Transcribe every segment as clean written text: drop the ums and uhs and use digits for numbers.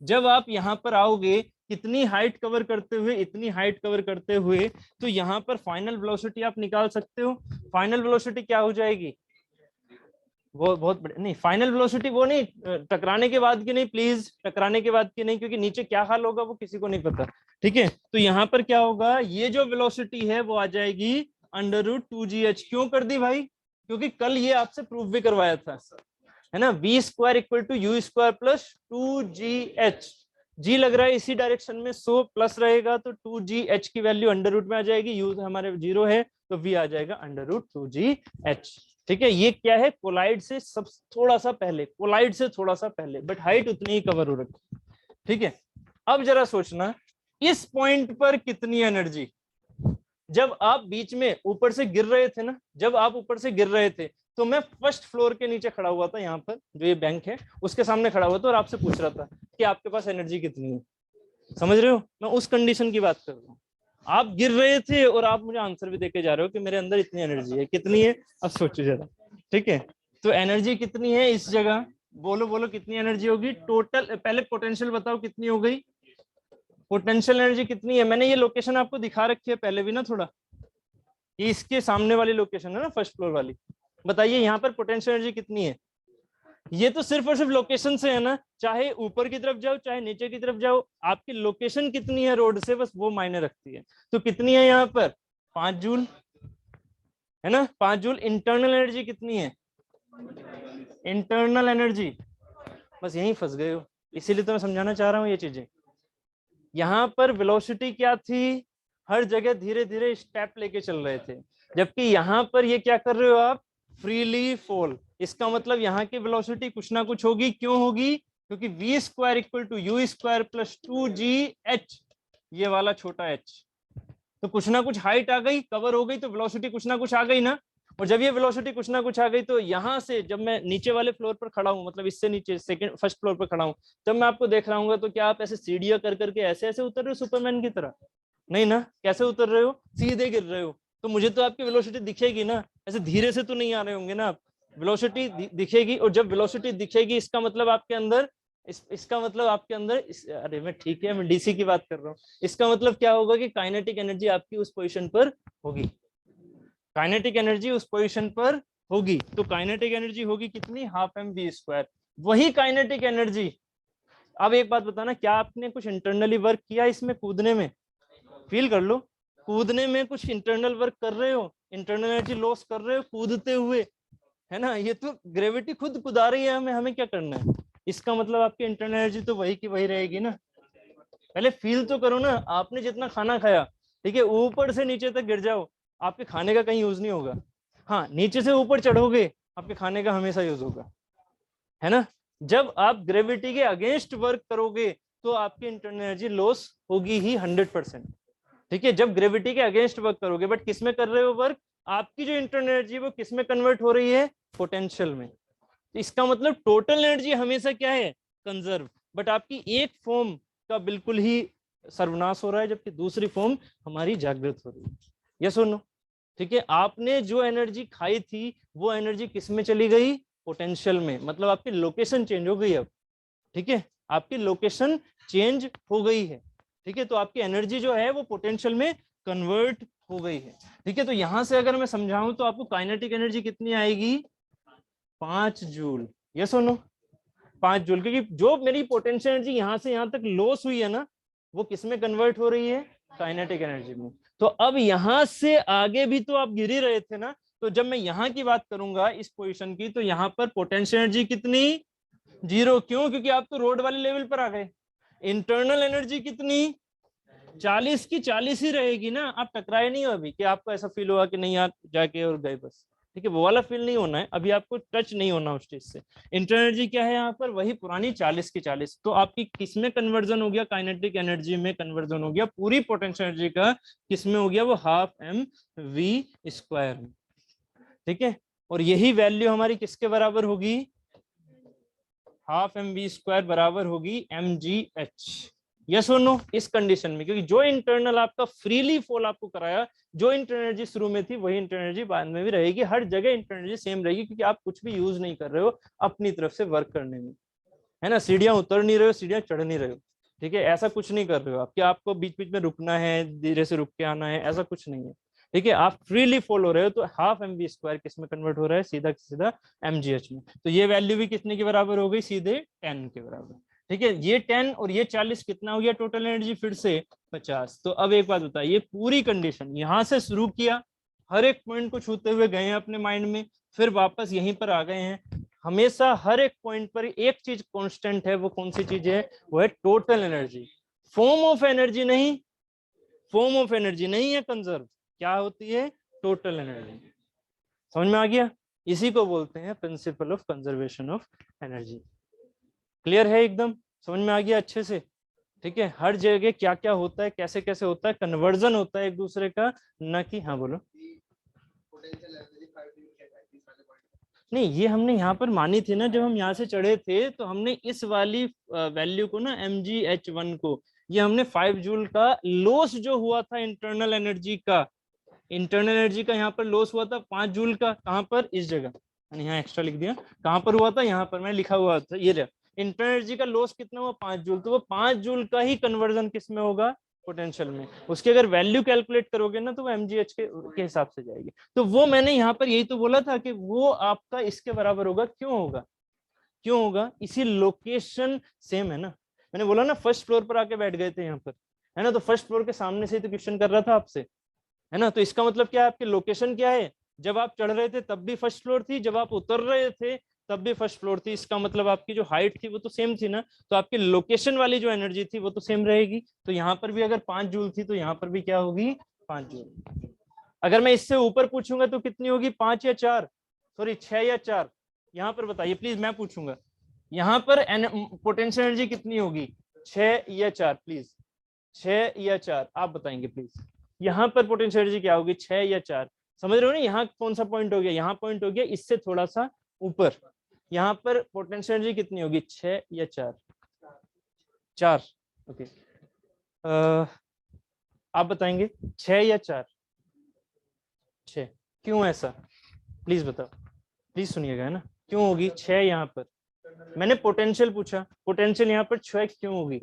जब आप यहाँ पर आओगे कितनी हाइट कवर करते हुए, इतनी हाइट कवर करते हुए, तो यहाँ पर फाइनल वेलोसिटी आप निकाल सकते हो। फाइनल वेलोसिटी क्या हो जाएगी, वो बहुत बड़े नहीं, फाइनल वेलोसिटी वो नहीं, टकराने के बाद की नहीं प्लीज, टकराने के बाद की नहीं, क्योंकि नीचे क्या हाल होगा वो किसी को नहीं पता। ठीक है, तो यहाँ पर क्या होगा, ये जो वेलोसिटी है वो आ जाएगी √2gh। क्यों कर दी भाई, क्योंकि कल ये आपसे प्रूफ भी करवाया था, है ना, v² = u² + 2gh। जी लग रहा है इसी डायरेक्शन में, सो प्लस रहेगा तो 2gh की वैल्यू अंडर रूट में आ जाएगी, यू हमारे 0 है तो v आ जाएगा √2gh। ठीक है, ये क्या है, कोलाइड से सब थोड़ा सा पहले, कोलाइड से थोड़ा सा पहले, बट हाइट उतनी ही कवर हो रखी। ठीक है, अब जरा सोचना इस पॉइंट पर कितनी एनर्जी, जब आप बीच में ऊपर से गिर रहे थे ना, जब आप ऊपर से गिर रहे थे तो मैं फर्स्ट फ्लोर के नीचे खड़ा हुआ था, यहाँ पर जो ये बैंक है उसके सामने खड़ा हुआ था और आपसे पूछ रहा था कि आपके पास एनर्जी कितनी है। समझ रहे हो, मैं उस कंडीशन की बात कर रहा हूँ। आप गिर रहे थे और आप मुझे आंसर भी देके जा रहे हो कि मेरे अंदर इतनी एनर्जी है, कितनी है, अब सोचो जरा। ठीक है, तो एनर्जी कितनी है इस जगह, बोलो बोलो कितनी एनर्जी होगी टोटल, पहले पोटेंशियल बताओ कितनी हो गई, पोटेंशियल एनर्जी कितनी है। मैंने ये लोकेशन आपको दिखा रखी है पहले भी ना थोड़ा, ये इसके सामने वाली लोकेशन है ना, फर्स्ट फ्लोर वाली। बताइए यहाँ पर पोटेंशियल एनर्जी कितनी है। ये तो सिर्फ और सिर्फ लोकेशन से है ना, चाहे ऊपर की तरफ जाओ चाहे नीचे की तरफ जाओ, आपकी लोकेशन कितनी है रोड से, बस वो मायने रखती है। तो कितनी है यहाँ पर, 5 जूल, है ना, 5 जूल। इंटरनल एनर्जी कितनी है, इंटरनल एनर्जी, बस यहीं फंस गए हो, इसीलिए तो मैं समझाना चाह रहा हूँ ये चीजें। यहाँ पर वेलोसिटी क्या थी, हर जगह धीरे धीरे स्टेप लेके चल रहे थे, जबकि यहाँ पर ये क्या कर रहे हो आप, फ्रीली फॉल। इसका मतलब यहाँ की वेलोसिटी कुछ ना कुछ होगी, क्यों होगी, क्योंकि v² = u² + 2gh, ये वाला छोटा h, तो कुछ ना कुछ हाइट आ गई, कवर हो गई, तो वेलोसिटी कुछ ना कुछ आ गई ना। और जब ये वेलोसिटी कुछ ना कुछ आ गई, तो यहाँ से जब मैं नीचे वाले फ्लोर पर खड़ा हूँ, मतलब इससे नीचे फर्स्ट फ्लोर पर खड़ा हूँ, जब मैं आपको देख रहा हूँ, तो क्या आप ऐसे सीढ़ियां कर करके ऐसे ऐसे उतर रहे हो सुपरमैन की तरह, नहीं ना, कैसे उतर रहे हो, सीधे गिर रहे हो। तो मुझे तो आपकी वेलोसिटी दिखेगी ना, ऐसे धीरे से तो नहीं आ रहे होंगे ना आप, वेलोसिटी दिखेगी। और जब वेलोसिटी दिखेगी इसका मतलब आपके अंदर इसका मतलब आपके अंदर अरे मैं ठीक है, मैं डीसी की बात कर रहा हूँ। इसका मतलब क्या होगा कि काइनेटिक एनर्जी आपकी उस पोजीशन पर होगी, काइनेटिक एनर्जी उस पोजीशन पर होगी। तो काइनेटिक एनर्जी होगी कितनी, ½mv²। वही काइनेटिक एनर्जी, अब एक बात बताना, क्या आपने कुछ इंटरनली वर्क किया इसमें कूदने में, फील कर लो, कूदने में कुछ इंटरनल वर्क कर रहे हो, इंटरनल एनर्जी लॉस कर रहे हो कूदते हुए, है ना। ये तो ग्रेविटी खुद कुदा रही है हमें, हमें क्या करना है। इसका मतलब आपकी इंटरनल एनर्जी तो वही की वही रहेगी ना। पहले फील तो करो ना, आपने जितना खाना खाया, ठीक है, ऊपर से नीचे तक गिर जाओ, आपके खाने का कहीं यूज नहीं होगा। हाँ, नीचे से ऊपर चढ़ोगे, आपके खाने का हमेशा यूज होगा, है ना। जब आप ग्रेविटी के अगेंस्ट वर्क करोगे तो आपकी इंटरनल एनर्जी लॉस होगी ही 100%। ठीक है, जब ग्रेविटी के अगेंस्ट वर्क करोगे, बट किस में कर रहे हो वर्क, आपकी जो इंटरनल एनर्जी वो किस में कन्वर्ट हो रही है, पोटेंशियल में। तो इसका मतलब टोटल एनर्जी हमेशा क्या है, कंजर्व, बट आपकी एक फॉर्म का बिल्कुल ही सर्वनाश हो रहा है, जबकि दूसरी फॉर्म हमारी जागृत हो रही है। ये सुनो, ठीक है, आपने जो एनर्जी खाई थी वो एनर्जी किस में चली गई, पोटेंशियल में, मतलब आपकी लोकेशन चेंज हो गई अब। ठीक है, आपकी लोकेशन चेंज हो गई है। ठीक है, तो आपकी एनर्जी जो है वो पोटेंशियल में कन्वर्ट हो गई है। ठीक है, तो यहां से अगर मैं समझाऊं तो आपको काइनेटिक एनर्जी कितनी आएगी, 5 जूल। ये सुनो, 5 जूल, क्योंकि जो मेरी पोटेंशियल एनर्जी यहां से यहां तक लॉस हुई है ना, वो किस में कन्वर्ट हो रही है, काइनेटिक एनर्जी में। तो अब यहां से आगे भी तो आप गिर ही रहे थे ना, तो जब मैं यहाँ की बात करूंगा इस पोजीशन की, तो यहाँ पर पोटेंशियल एनर्जी कितनी, 0। क्यों, क्योंकि आप तो रोड वाले लेवल पर आ गए। इंटरनल एनर्जी कितनी, 40 की 40 ही रहेगी ना, आप टकराए नहीं हो अभी कि आपको ऐसा फील हुआ कि नहीं आप जाके और गए बस। ठीक है, वो वाला फील नहीं होना है अभी, आपको टच नहीं होना उस चीज से। इंटरनल एनर्जी क्या है यहाँ पर, वही पुरानी 40 की 40। तो आपकी किस में कन्वर्जन हो गया, काइनेटिक एनर्जी में कन्वर्जन हो गया, पूरी पोटेंशियल एनर्जी का किस में हो गया, वो ½mv² में। ठीक है, और यही वैल्यू हमारी किसके बराबर होगी, ½mv² बराबर होगी mgh। यस और नो, इस कंडीशन में, क्योंकि जो इंटरनल आपका फ्रीली फॉल आपको कराया, जो इंटरनल एनर्जी शुरू में थी वही इंटरनल एनर्जी बाद में भी रहेगी, हर जगह इंटरनल एनर्जी सेम रहेगी, क्योंकि आप कुछ भी यूज नहीं कर रहे हो अपनी तरफ से वर्क करने में। है ना, सीढ़ियां उतर नहीं रहे हो, सीढ़ियां चढ़ नहीं रहे हो, ठीक है, ऐसा कुछ नहीं कर रहे हो आप कि आपको बीच बीच में रुकना है, धीरे से रुक के आना है, ऐसा कुछ नहीं है, ठीक है, आप फ्रीली फॉल हो रहे हो। तो हाफ एम वी स्क्वायर किस में कन्वर्ट हो रहा है, सीधा सीधा mgh में। तो ये वैल्यू भी कितने के बराबर हो गई, सीधे 10 के बराबर, ठीक है। ये 10 और ये 40 कितना हो गया टोटल एनर्जी, फिर से 50। तो अब एक बात बताइए, ये पूरी कंडीशन यहां से शुरू किया, हर एक पॉइंट को छूते हुए गए हैं अपने माइंड में, फिर वापस यहीं पर आ गए हैं। हमेशा हर एक पॉइंट पर एक चीज कांस्टेंट है, वो कौन सी चीज है, वो है total energy. Form of energy नहीं, फॉर्म ऑफ एनर्जी नहीं है कंजर्व, क्या होती है, टोटल एनर्जी। समझ में आ गया, इसी को बोलते हैं principal of conservation of energy. Clear है एकदम, समझ में आ गया अच्छे से, ठीक है। हर जगह क्या क्या होता है, कैसे कैसे होता है, कन्वर्जन होता है एक दूसरे का, न कि, हाँ बोलो। नहीं, ये हमने यहाँ पर मानी थी ना, जब हम यहाँ से चढ़े थे तो हमने इस वाली वैल्यू को ना mgh1 को, ये हमने 5 जूल का लॉस जो हुआ था इंटरनल एनर्जी का, इंटरनल एनर्जी का यहाँ पर लॉस हुआ था 5 जूल का, कहाँ पर, इस जगह मैंने यहाँ एक्स्ट्रा लिख दिया, कहाँ पर हुआ था, यहाँ पर मैं लिखा हुआ था, ये इंटरनल एनर्जी का लॉस कितना हुआ, 5 जूल। तो वो 5 जूल का ही कन्वर्जन किस में होगा, पोटेंशियल में। उसकी अगर वैल्यू कैलकुलेट करोगे ना तो वो mgh के हिसाब से जाएगी। तो वो मैंने यहाँ पर यही तो बोला था कि वो आपका इसके बराबर होगा। क्यों होगा, क्यों होगा, इसी लोकेशन सेम है ना। मैंने बोला ना फर्स्ट फ्लोर पर आके बैठ गए थे यहाँ पर, है ना, तो फर्स्ट फ्लोर के सामने से ही तो क्वेश्चन कर रहा था आपसे, है ना। तो इसका मतलब क्या है, आपकी लोकेशन क्या है, जब आप चढ़ रहे थे तब भी फर्स्ट फ्लोर थी, जब आप उतर रहे थे तब भी फर्स्ट फ्लोर थी। इसका मतलब आपकी जो हाइट थी वो तो सेम थी ना, तो आपकी लोकेशन वाली जो एनर्जी थी वो तो सेम रहेगी। तो यहाँ पर भी अगर 5 जूल थी तो यहाँ पर भी क्या होगी, 5 जूल। अगर मैं इससे ऊपर पूछूंगा तो कितनी होगी, 5 या 4, सॉरी 6 या 4, यहाँ पर बताइए प्लीज, मैं पूछूंगा यहाँ पर पोटेंशियल एनर्जी कितनी होगी, 6 या 4, प्लीज 6 या 4 आप बताएंगे प्लीज। यहाँ पर पोटेंशियल एनर्जी क्या होगी, 6 या 4, समझ रहे हो ना। यहाँ कौन सा पॉइंट हो गया, यहाँ पॉइंट हो गया इससे थोड़ा सा ऊपर, यहाँ पर पोटेंशियल एनर्जी कितनी होगी, 6 या 4, 4, ओके। आप बताएंगे 6 या 4, 6, क्यों ऐसा, प्लीज बताओ, प्लीज सुनिएगा, है ना, क्यों होगी 6 यहाँ पर। मैंने पोटेंशियल पूछा, पोटेंशियल यहाँ पर 6 क्यों होगी,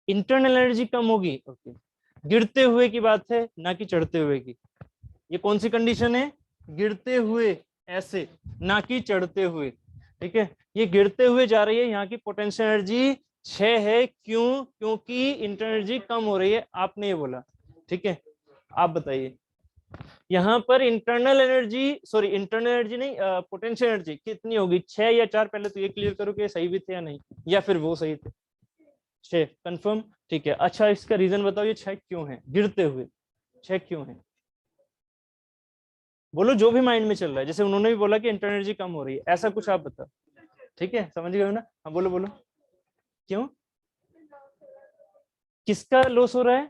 इंटरनल एनर्जी कम होगी, ओके। गिरते हुए की बात है ना कि चढ़ते हुए की, ये कौन सी कंडीशन है, गिरते हुए ऐसे, ना कि चढ़ते हुए, ठीक है। ये गिरते हुए जा रही है, यहाँ की पोटेंशियल एनर्जी 6 है, क्यों, क्योंकि इंटरनल एनर्जी कम हो रही है, आपने ये बोला, ठीक है। आप बताइए यहाँ पर internal energy, sorry internal energy नहीं, पोटेंशियल एनर्जी कितनी होगी, 6 या 4, पहले तो ये क्लियर करो कि सही भी थे या नहीं, या फिर वो सही थे, 6 कंफर्म, ठीक है। अच्छा इसका रीजन बताओ, ये 6 क्यों है, गिरते हुए 6 क्यों है, बोलो जो भी माइंड में चल रहा है। जैसे उन्होंने भी बोला कि इंटरनल एनर्जी कम हो रही है, ऐसा कुछ आप बताओ, ठीक है, समझ गए हो ना। हाँ बोलो बोलो, क्यों, किसका लॉस हो रहा है,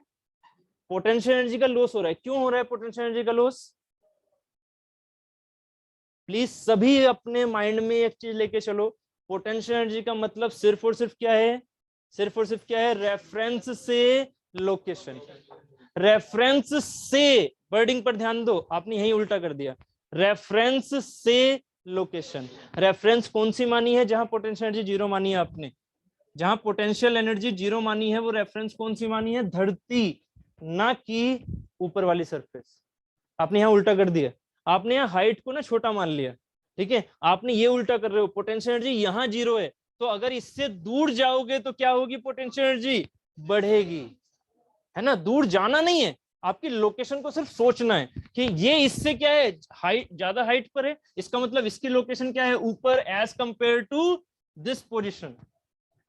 पोटेंशियल एनर्जी का लॉस हो रहा है। क्यों हो रहा है पोटेंशियल एनर्जी का लॉस, प्लीज सभी अपने माइंड में एक चीज लेके चलो, पोटेंशियल एनर्जी का मतलब सिर्फ और सिर्फ क्या है, सिर्फ और सिर्फ क्या है, रेफरेंस से लोकेशन, रेफरेंस से, वर्डिंग पर ध्यान दो, आपने यही उल्टा कर दिया, रेफरेंस से लोकेशन। रेफरेंस कौन सी मानी है, जहां पोटेंशियल एनर्जी जीरो मानी है आपने, जहां पोटेंशियल एनर्जी जीरो मानी है वो रेफरेंस कौन सी मानी है, धरती, ना कि ऊपर वाली सरफेस। आपने यहाँ उल्टा कर दिया, आपने यहाँ हाइट को ना छोटा मान लिया, ठीक है, आपने ये उल्टा कर रहे हो, पोटेंशियल एनर्जी यहाँ जीरो है, तो अगर इससे दूर जाओगे तो क्या होगी, पोटेंशियल एनर्जी बढ़ेगी, है ना। दूर जाना नहीं है, आपकी लोकेशन को सिर्फ सोचना है कि ये इससे क्या है, हाइट, ज्यादा हाइट पर है, इसका मतलब इसकी लोकेशन क्या है, ऊपर, as compared to this position.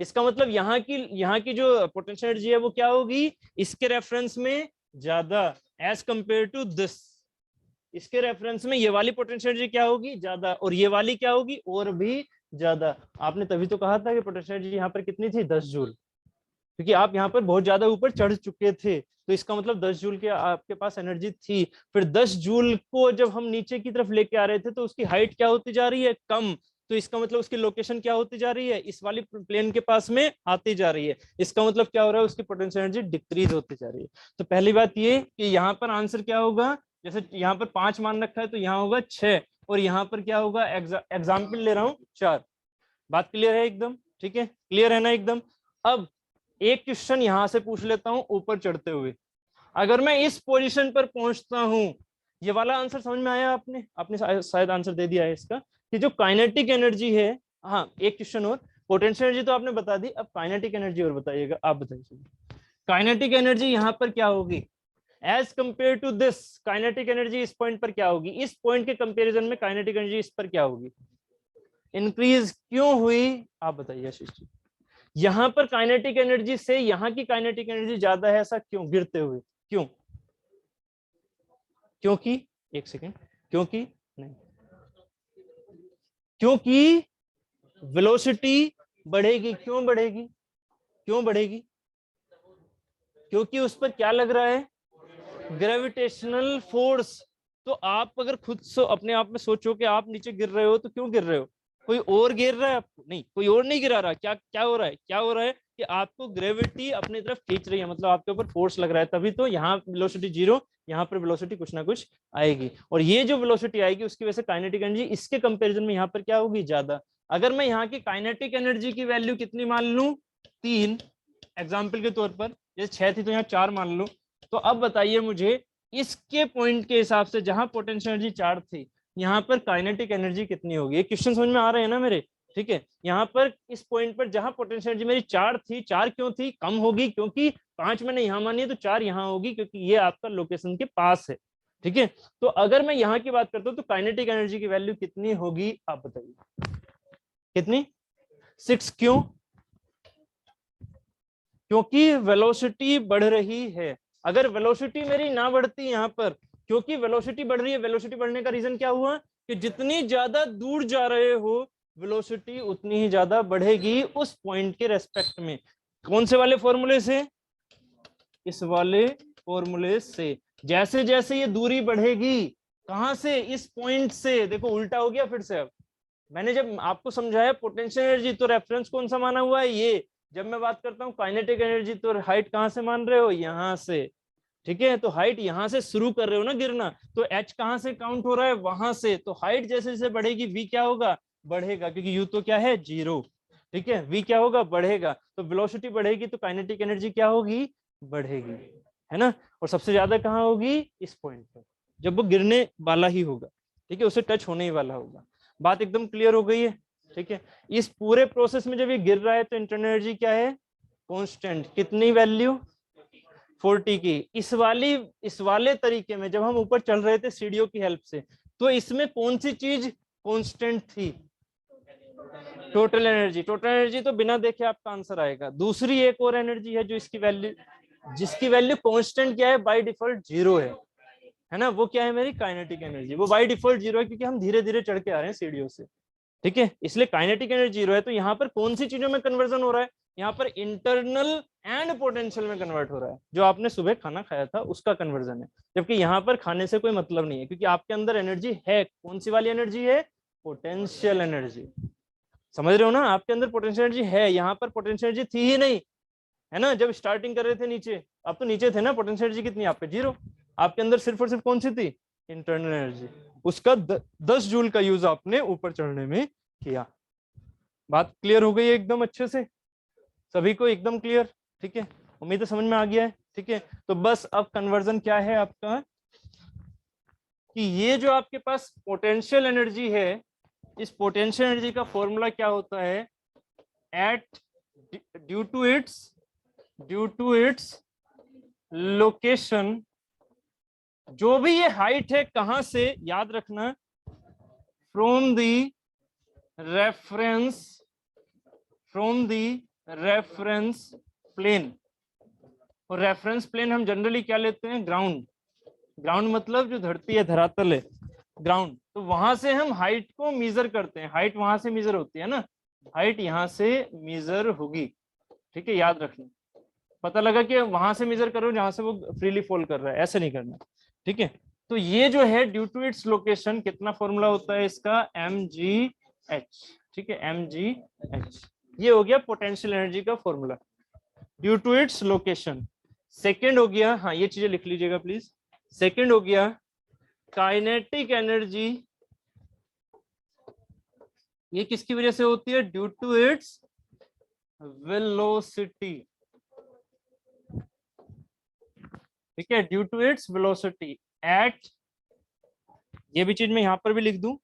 इसका मतलब यहाँ की जो पोटेंशियल एनर्जी है वो क्या होगी, इसके रेफरेंस में ज्यादा, एज कंपेयर टू दिस, इसके रेफरेंस में ये वाली पोटेंशियल एनर्जी क्या होगी, ज्यादा, और ये वाली क्या होगी, और भी ज्यादा। आपने तभी तो कहा था कि पोटेंशियल एनर्जी यहाँ पर कितनी थी, 10 जूल, क्योंकि आप यहाँ पर बहुत ज्यादा ऊपर चढ़ चुके थे, तो इसका मतलब 10 जूल के आपके पास एनर्जी थी। फिर 10 जूल को जब हम नीचे की तरफ लेके आ रहे थे तो उसकी हाइट क्या होती जा रही है, कम, तो इसका मतलब उसकी लोकेशन क्या होती जा रही है, इस वाली प्लेन के पास में आती जा रही है। इसका मतलब क्या हो रहा है, उसकी पोटेंशियल एनर्जी डिक्रीज होती जा रही है। तो पहली बात ये कि यहाँ पर आंसर क्या होगा, जैसे यहाँ पर 5 मान रखा है तो यहाँ होगा 6, और यहाँ पर क्या होगा, एग्जाम्पल ले रहा हूँ 4, बात क्लियर है एकदम? ठीक है, क्लियर है ना एकदम? अब एक क्वेश्चन यहां से पूछ लेता हूं ऊपर चढ़ते हुए। अगर मैं इस पोजीशन पर पहुंचता हूं, ये वाला आंसर समझ में आया आपने? आपने शायद आंसर दे दिया है इसका, कि जो काइनेटिक एनर्जी है, हाँ एक क्वेश्चन और, पोटेंशियल एनर्जी तो आपने बता दी, अब काइनेटिक एनर्जी और बताइएगा, आप बताइए काइनेटिक एनर्जी यहाँ पर क्या होगी as compared to this? Kinetic energy इस पॉइंट पर क्या होगी, इस पॉइंट के कंपैरिजन में काइनेटिक एनर्जी इस पर क्या होगी, इंक्रीज क्यों हुई, आप बताइए आशीष जी। यहां पर काइनेटिक एनर्जी से यहाँ की काइनेटिक एनर्जी ज्यादा है, ऐसा क्यों गिरते हुए, क्यों? क्योंकि, एक सेकेंड, क्योंकि नहीं, क्योंकि वेलोसिटी बढ़ेगी। क्यों बढ़ेगी? क्यों बढ़ेगी? क्योंकि उस पर क्या लग रहा है, ग्रेविटेशनल फोर्स। तो आप अगर खुद अपने आप में सोचो कि आप नीचे गिर रहे हो तो क्यों गिर रहे हो, कोई और गिर रहा है आपको? नहीं, कोई और नहीं गिरा रहा। क्या क्या हो रहा है, क्या हो रहा है कि आपको ग्रेविटी अपनी तरफ खींच रही है, मतलब आपके ऊपर फोर्स लग रहा है, तभी तो यहाँ वेलोसिटी जीरो, यहाँ पर वेलोसिटी कुछ ना कुछ आएगी, और ये जो वेलोसिटी आएगी उसकी वजह से काइनेटिक एनर्जी इसके कंपैरिजन में यहाँ पर क्या होगी, ज्यादा। अगर मैं यहाँ की काइनेटिक एनर्जी की वैल्यू कितनी मान लूं, 3, एग्जाम्पल के तौर पर, जैसे 6 थी तो यहाँ 4 मान लो, तो अब बताइए मुझे इसके पॉइंट के हिसाब से जहां पोटेंशियल एनर्जी 4 थी, यहाँ पर काइनेटिक एनर्जी कितनी होगी? ये क्वेश्चन समझ में आ रहे हैं ना मेरे? ठीक है, यहाँ पर इस पॉइंट पर जहां पोटेंशियल एनर्जी मेरी 4 थी, 4 क्यों थी, कम होगी क्योंकि 5 मैंने यहाँ मानी है, तो 4 यहाँ होगी क्योंकि ये आपका लोकेशन के पास है। ठीक है, तो अगर मैं यहाँ की बात करता हूँ तो काइनेटिक एनर्जी की वैल्यू कितनी होगी, आप बताइए कितनी? 6। क्यों? क्योंकि वेलोसिटी बढ़ रही है। अगर वेलोसिटी मेरी ना बढ़ती यहाँ पर, क्योंकि वेलोसिटी बढ़ रही है, वेलोसिटी बढ़ने का रीजन क्या हुआ कि जितनी ज्यादा दूर जा रहे हो वेलोसिटी उतनी ही ज्यादा बढ़ेगी उस पॉइंट के रेस्पेक्ट में। कौन से वाले फॉर्मूले से? इस वाले फॉर्मूले से। जैसे जैसे ये दूरी बढ़ेगी, कहां से? इस पॉइंट से। देखो उल्टा हो गया फिर से। अब मैंने जब आपको समझाया पोटेंशियल एनर्जी, तो रेफरेंस कौन सा माना हुआ है, ये। जब मैं बात करता हूँ काइनेटिक एनर्जी, तो हाइट कहाँ से मान रहे हो, यहाँ से। ठीक है, तो हाइट यहाँ से शुरू कर रहे हो ना गिरना, तो एच कहाँ से काउंट हो रहा है, वहां से। तो हाइट जैसे जैसे बढ़ेगी वी क्या होगा, बढ़ेगा, क्योंकि यू तो क्या है, 0। ठीक है, वी क्या होगा, बढ़ेगा। तो वेलोसिटी बढ़ेगी तो काइनेटिक एनर्जी क्या होगी, बढ़ेगी, है ना। और सबसे ज्यादा कहाँ होगी, इस पॉइंट पर, जब वो गिरने वाला ही होगा। ठीक है, उसे टच होने ही वाला होगा। बात एकदम क्लियर हो गई है? ठीक है, इस पूरे प्रोसेस में जब ये गिर रहा है तो इंटरनल एनर्जी क्या है, कांस्टेंट। कितनी वैल्यू, 40 की। इस वाले तरीके में जब हम ऊपर चल रहे थे सीढ़ियों की हेल्प से, तो इसमें कौन सी चीज कांस्टेंट थी, टोटल एनर्जी। टोटल एनर्जी तो बिना देखे आपका आंसर आएगा। दूसरी एक और एनर्जी है जो इसकी वैल्यू, जिसकी वैल्यू कांस्टेंट क्या है, बाय डिफॉल्ट 0 है ना। वो क्या है, मेरी काइनेटिक एनर्जी। वो बाय डिफॉल्ट 0 है क्योंकि हम धीरे धीरे चढ़ के आ रहे हैं सीढ़ियों से। ठीक है, इसलिए काइनेटिक एनर्जी 0 है। तो यहाँ पर कौन सी चीजों में कन्वर्जन हो रहा है, यहाँ पर इंटरनल एंड पोटेंशियल में कन्वर्ट हो रहा है। जो आपने सुबह खाना खाया था उसका कन्वर्जन है, जबकि यहाँ पर खाने से कोई मतलब नहीं है, क्योंकि आपके अंदर एनर्जी है। कौन सी वाली एनर्जी है, पोटेंशियल एनर्जी। समझ रहे हो ना, आपके अंदर पोटेंशियल एनर्जी है, यहाँ पर पोटेंशियल एनर्जी थी ही नहीं, है ना। जब स्टार्टिंग कर रहे थे नीचे, आप तो नीचे थे ना, पोटेंशियल एनर्जी कितनी आप पे, 0। आपके अंदर सिर्फ और सिर्फ कौन सी थी, इंटरनल एनर्जी। उसका 10 जूल का यूज आपने ऊपर चढ़ने में किया। बात क्लियर हो गई है एकदम अच्छे से, सभी को एकदम क्लियर? ठीक है, उम्मीद है समझ में आ गया है। ठीक है, तो बस अब कन्वर्जन क्या है आपका, कि ये जो आपके पास पोटेंशियल एनर्जी है, इस पोटेंशियल एनर्जी का फॉर्मूला क्या होता है, at due to its location. जो भी ये हाइट है कहां से, याद रखना, फ्रॉम द रेफरेंस प्लेन। और रेफरेंस प्लेन हम जनरली क्या लेते हैं, ग्राउंड। ग्राउंड मतलब जो धरती है, धरातल है, ग्राउंड। तो वहां से हम हाइट को मेजर करते हैं, हाइट वहां से मेजर होती है ना, हाइट यहां से मेजर होगी। ठीक है, याद रखना। पता लगा कि वहां से मेजर करो जहां से वो फ्रीली फॉल कर रहा है, ऐसे नहीं करना। ठीक है, तो ये जो है ड्यू टू इट्स लोकेशन, कितना फॉर्मूला होता है इसका, mgh। ठीक है, mgh, ये हो गया पोटेंशियल एनर्जी का formula, due to its location. Second हो गया, हाँ ये चीजें लिख लीजिएगा प्लीज। सेकेंड हो गया काइनेटिक एनर्जी ये किसकी वजह से होती है? ड्यू टू इट्स वेलोसिटी, ठीक है, due to its velocity at, ये भी चीज मैं यहां पर भी लिख दूं,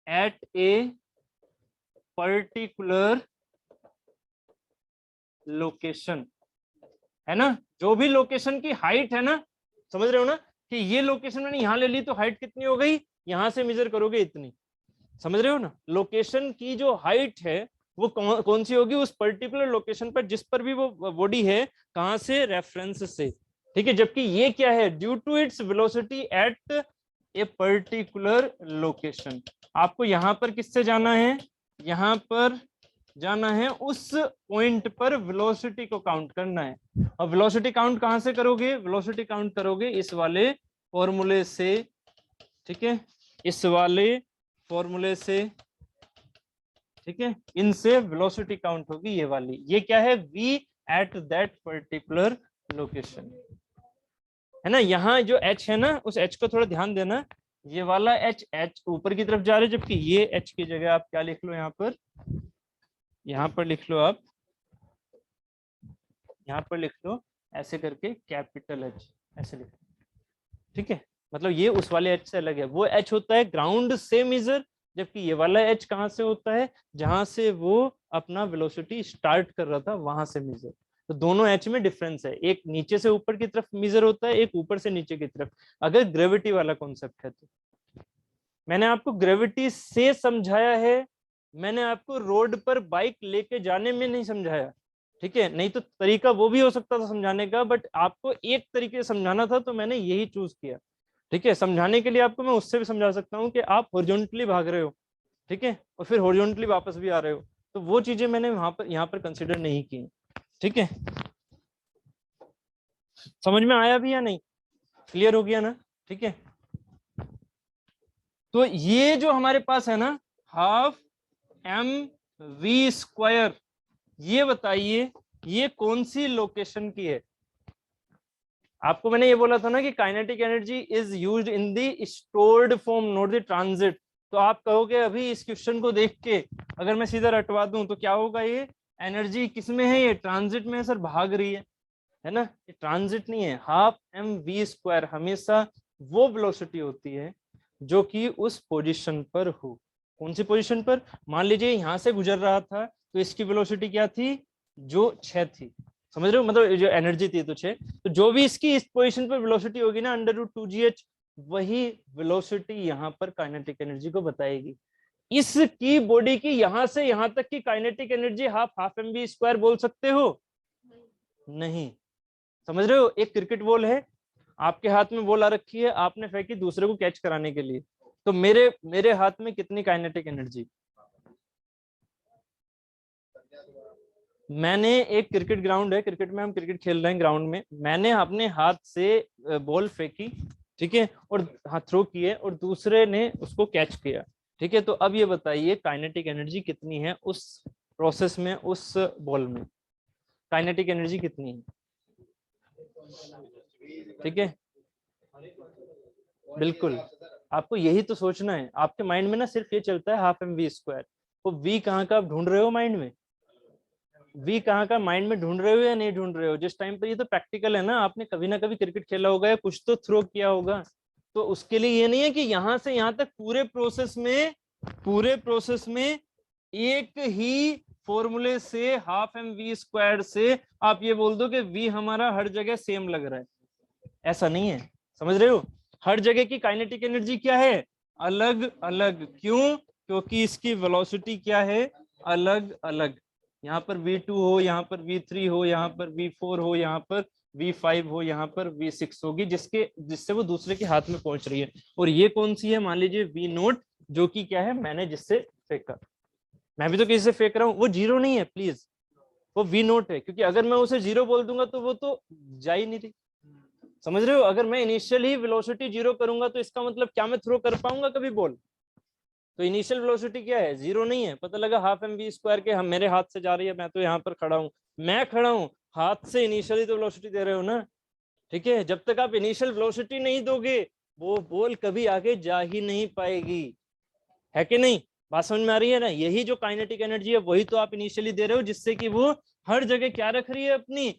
एट ए पर्टिकुलर लोकेशन, है ना, जो भी लोकेशन की हाइट है ना, समझ रहे हो ना, कि ये लोकेशन मैंने यहां ले ली तो हाइट कितनी हो गई, यहां से मेजर करोगे इतनी, समझ रहे हो ना, लोकेशन की जो हाइट है वो कौन सी होगी, उस पर्टिकुलर लोकेशन पर जिस पर भी वो बॉडी है, कहां से, रेफरेंस से, ठीक है, जबकि ये क्या है, due to its velocity at a particular location. आपको यहां पर किससे जाना है, यहां पर जाना है उस पॉइंट पर वेलोसिटी को काउंट करना है, और वेलोसिटी काउंट कहां से करोगे, वेलोसिटी काउंट करोगे इस वाले फॉर्मूले से, ठीक है, इस वाले फॉर्मूले से, ठीक है, इनसे वेलोसिटी काउंट होगी ये वाली, ये क्या है, v eight that particular location, है ना। यहाँ जो h है ना, उस h को थोड़ा ध्यान देना, ये वाला h ऊपर की तरफ जा रहा है, जबकि ये h की जगह आप क्या लिख लो, यहाँ पर लिख लो आप, यहाँ पर लिख लो ऐसे करके कैपिटल H, ऐसे लिख लो, ठीक है, मतलब ये उस वाले H से अलग है, वो H होता है ग्राउंड से मेजर, जबकि ये वाला H कहाँ से होता है, जहां से वो अपना वेलोसिटी स्टार्ट कर रहा था वहां से मेजर, तो दोनों H में डिफरेंस है, एक नीचे से ऊपर की तरफ मेजर होता है, एक ऊपर से नीचे की तरफ, अगर ग्रेविटी वाला कॉन्सेप्ट है तो। मैंने आपको ग्रेविटी से समझाया है, मैंने आपको रोड पर बाइक लेके जाने में नहीं समझाया, ठीक है, नहीं तो तरीका वो भी हो सकता था समझाने का, बट आपको एक तरीके से समझाना था तो मैंने यही चूज किया, ठीक है, समझाने के लिए आपको मैं उससे भी समझा सकता हूँ कि आप हॉरिजॉन्टली भाग रहे हो, ठीक है, और फिर हॉरिजॉन्टली वापस भी आ रहे हो, तो वो चीजें मैंने वहां पर यहाँ पर कंसिडर नहीं की, ठीक है, समझ में आया भी या नहीं, क्लियर हो गया ना, ठीक है। तो ये जो हमारे पास है ना, हाफ mv², ये बताइए ये कौन सी लोकेशन की है। आपको मैंने ये बोला था ना कि kinetic energy is used in the stored form not the transit, तो आप कहोगे अभी इस क्वेश्चन को देख के अगर मैं सीधा रटवा दूं तो क्या होगा, ये एनर्जी किस में है, ये ट्रांजिट में है सर, भाग रही है ना, ये ट्रांजिट नहीं है। हाफ mv² हमेशा वो वेलोसिटी होती है जो कि उस पोजीशन पर हो। कौन सी पोजीशन पर, मान लीजिए यहां से गुजर रहा था तो इसकी वेलोसिटी क्या थी, जो 6 थी, समझ रहे हो, मतलब जो एनर्जी थी तो 6, तो जो भी इसकी इस पोजीशन पर वेलोसिटी होगी ना √2gh, वही वेलोसिटी यहाँ पर काइनेटिक एनर्जी को बताएगी। इसकी बॉडी की यहां से यहां तक की काइनेटिक एनर्जी हाफ mv² बोल सकते हो, नहीं, समझ रहे हो, एक क्रिकेट बॉल है, आपके हाथ में बॉल आ रखी है, आपने फेंकी दूसरे को कैच कराने के लिए, तो मेरे हाथ में कितनी काइनेटिक एनर्जी, मैंने एक क्रिकेट ग्राउंड है, क्रिकेट में हम क्रिकेट खेल रहे हैं ग्राउंड में, मैंने अपने हाथ से बॉल फेंकी, ठीक है, और हाथ थ्रो किए और दूसरे ने उसको कैच किया, ठीक है, तो अब ये बताइए काइनेटिक एनर्जी कितनी है उस प्रोसेस में, उस बॉल में काइनेटिक एनर्जी कितनी है, ठीक है, बिल्कुल, आपको यही तो सोचना है, आपके माइंड में ना सिर्फ ये चलता है हाफ mv², वो v कहाँ का आप ढूंढ रहे हो माइंड में, v कहाँ का माइंड में ढूंढ रहे हो या नहीं ढूंढ रहे हो, जिस टाइम पर ये तो प्रैक्टिकल है ना, आपने कभी ना कभी क्रिकेट खेला होगा या कुछ तो थ्रो किया होगा, तो उसके लिए ये नहीं है कि यहां से यहां तक पूरे प्रोसेस में एक ही फॉर्मूले से हाफ mv² से आप ये बोल दो कि v हमारा हर जगह सेम लग रहा है, ऐसा नहीं है, समझ रहे हो, हर जगह की काइनेटिक एनर्जी क्या है, अलग अलग, क्यों, क्योंकि इसकी वेलोसिटी क्या है, अलग अलग, यहाँ पर v2 हो, यहाँ पर v3 हो, यहाँ पर v4 हो, यहाँ पर v5 हो, यहाँ पर v6 होगी, जिससे वो दूसरे के हाथ में पहुंच रही है, और ये कौन सी है, मान लीजिए v0, जो कि क्या है, मैंने जिससे फेंका, मैं भी तो किसी से फेंक रहा हूँ, वो 0 नहीं है प्लीज, वो v0 है, क्योंकि अगर मैं उसे 0 बोल दूंगा तो वो तो जा ही नहीं रही, समझ रहे हो, अगर मैं इनिशियल ही वेलोसिटी 0 करूंगा तो इसका मतलब क्या मैं थ्रो कर पाऊंगा कभी बॉल, तो इनिशियल वेलोसिटी क्या है, 0 नहीं है, पता लगा हाफ mv² के हम मेरे हाथ से जा रही है, मैं तो यहाँ पर खड़ा हूँ, हाथ से इनिशियली तो वेलोसिटी दे रहे हो ना, ठीक है, जब तक आप इनिशियल वेलोसिटी नहीं दोगे वो बॉल कभी आगे जा ही नहीं पाएगी, है कि नहीं, बात समझ में आ रही है ना? यही जो काइनेटिक एनर्जी है वही तो आप इनिशियली दे रहे हो, जिससे कि वो हर जगह क्या रख रही है, अपनी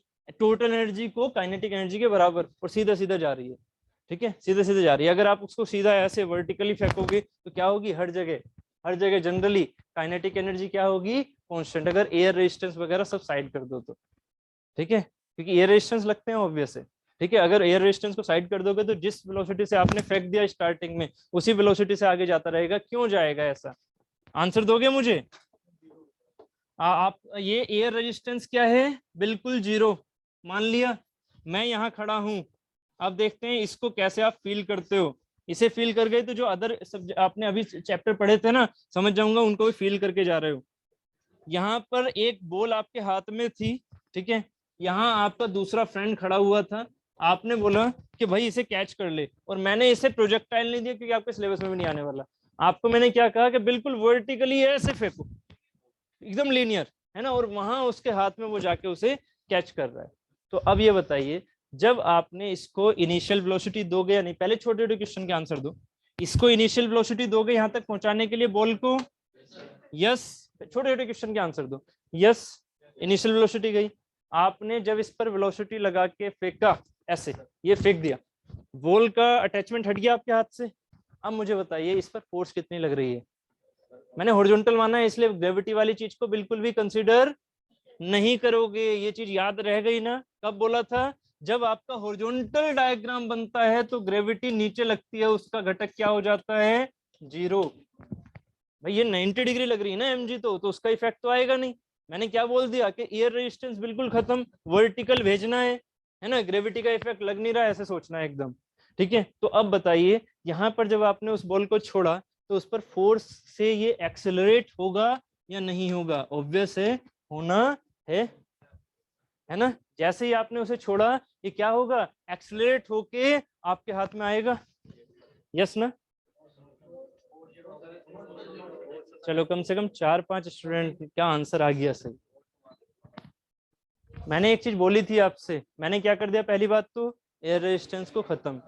टोटल एनर्जी को काइनेटिक एनर्जी के बराबर, और सीधा सीधा जा रही है। ठीक है, सीधे सीधे जा रही है। अगर आप उसको सीधा ऐसे वर्टिकली फेंकोगे तो क्या होगी, हर जगह जनरली काइनेटिक एनर्जी क्या होगी, कांस्टेंट, अगर एयर रेजिस्टेंस वगैरह सब साइड कर दो तो। ठीक है, क्योंकि एयर रेजिस्टेंस लगते हैं ऑब्वियस है। ठीक है, अगर एयर रेजिस्टेंस को साइड कर दोगे तो जिस वेलोसिटी से आपने फेंक दिया स्टार्टिंग में, उसी वेलोसिटी से आगे जाता रहेगा। क्यों जाएगा ऐसा, आंसर दोगे मुझे? आप ये एयर रेजिस्टेंस क्या है, बिल्कुल जीरो मान लिया। मैं यहाँ खड़ा हूं, अब देखते हैं इसको कैसे आप फील करते हो। इसे फील कर गए तो जो अदर सब आपने अभी चैप्टर पढ़े थे ना, समझ जाऊंगा, उनको भी फील करके जा रहे हो। यहाँ पर एक बॉल आपके हाथ में थी, ठीक है, यहाँ आपका दूसरा फ्रेंड खड़ा हुआ था, आपने बोला कि भाई इसे कैच कर ले, और मैंने इसे प्रोजेक्टाइल नहीं दिया क्योंकि आपके सिलेबस में भी नहीं आने वाला। आपको मैंने क्या कहा कि बिल्कुल वर्टिकली ऐसे फेंको, एकदम लीनियर, है ना, और वहां उसके हाथ में वो जाके उसे कैच कर रहा है। तो अब ये बताइए, जब आपने इसको इनिशियल वेलोसिटी दोगे या नहीं, पहले छोटे छोटे क्वेश्चन के आंसर दो। इसको इनिशियल वेलोसिटी दोगे यहाँ तक पहुंचाने के लिए बॉल को, यस, छोटे छोटे क्वेश्चन के आंसर दो। यस, इनिशियल वेलोसिटी गई, आपने जब इस पर वेलोसिटी लगा के फेंका, ऐसे ये फेंक दिया, बॉल का अटैचमेंट हट गया आपके हाथ से। अब मुझे बताइए इस पर फोर्स कितनी लग रही है? मैंने हॉरिजॉन्टल माना है, इसलिए ग्रेविटी वाली चीज को बिल्कुल भी कंसीडर नहीं करोगे। ये चीज याद रह गई ना? कब बोला था? जब आपका हॉरिजॉन्टल डायग्राम बनता है तो ग्रेविटी नीचे लगती है, उसका घटक क्या हो जाता है, जीरो। भाई ये 90 डिग्री लग रही है ना mg, तो उसका इफेक्ट तो आएगा नहीं। मैंने क्या बोल दिया कि एयर रेजिस्टेंस बिल्कुल खत्म, वर्टिकल भेजना है ना, ग्रेविटी का इफेक्ट लग नहीं रहा है, ऐसे सोचना है एकदम। ठीक है, तो अब बताइए यहाँ पर जब आपने उस बॉल को छोड़ा तो उस पर फोर्स से ये एक्सेलरेट होगा या नहीं होगा? ऑब्वियस है, होना है ना। जैसे ही आपने उसे छोड़ा ये क्या होगा, एक्सेलरेट होके आपके हाथ में आएगा। यस ना? चलो कम से कम 4-5 स्टूडेंट क्या आंसर आ गया सही। मैंने एक चीज बोली थी आपसे, मैंने क्या कर दिया, पहली बात तो एयर रेजिस्टेंस को खत्म।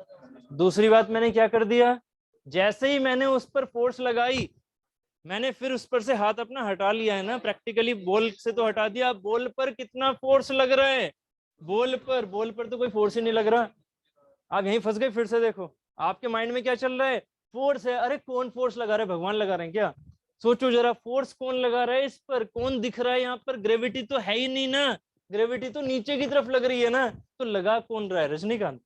दूसरी बात मैंने क्या कर दिया, जैसे ही मैंने उस पर फोर्स लगाई, मैंने फिर उस पर से हाथ अपना हटा लिया है ना, प्रैक्टिकली बॉल से तो हटा दिया। बॉल पर कितना फोर्स लग रहा है, बॉल पर तो कोई फोर्स ही नहीं लग रहा। आप यहीं फंस गए। फिर से देखो आपके माइंड में क्या चल रहा है, फोर्स है। अरे कौन फोर्स लगा रहा है, भगवान लगा रहे हैं क्या? सोचो जरा, फोर्स कौन लगा रहा है इस पर, कौन दिख रहा है यहाँ पर? ग्रेविटी तो है ही नहीं ना, ग्रेविटी तो नीचे की तरफ लग रही है ना, तो लगा कौन रहा है? रजनीकांत,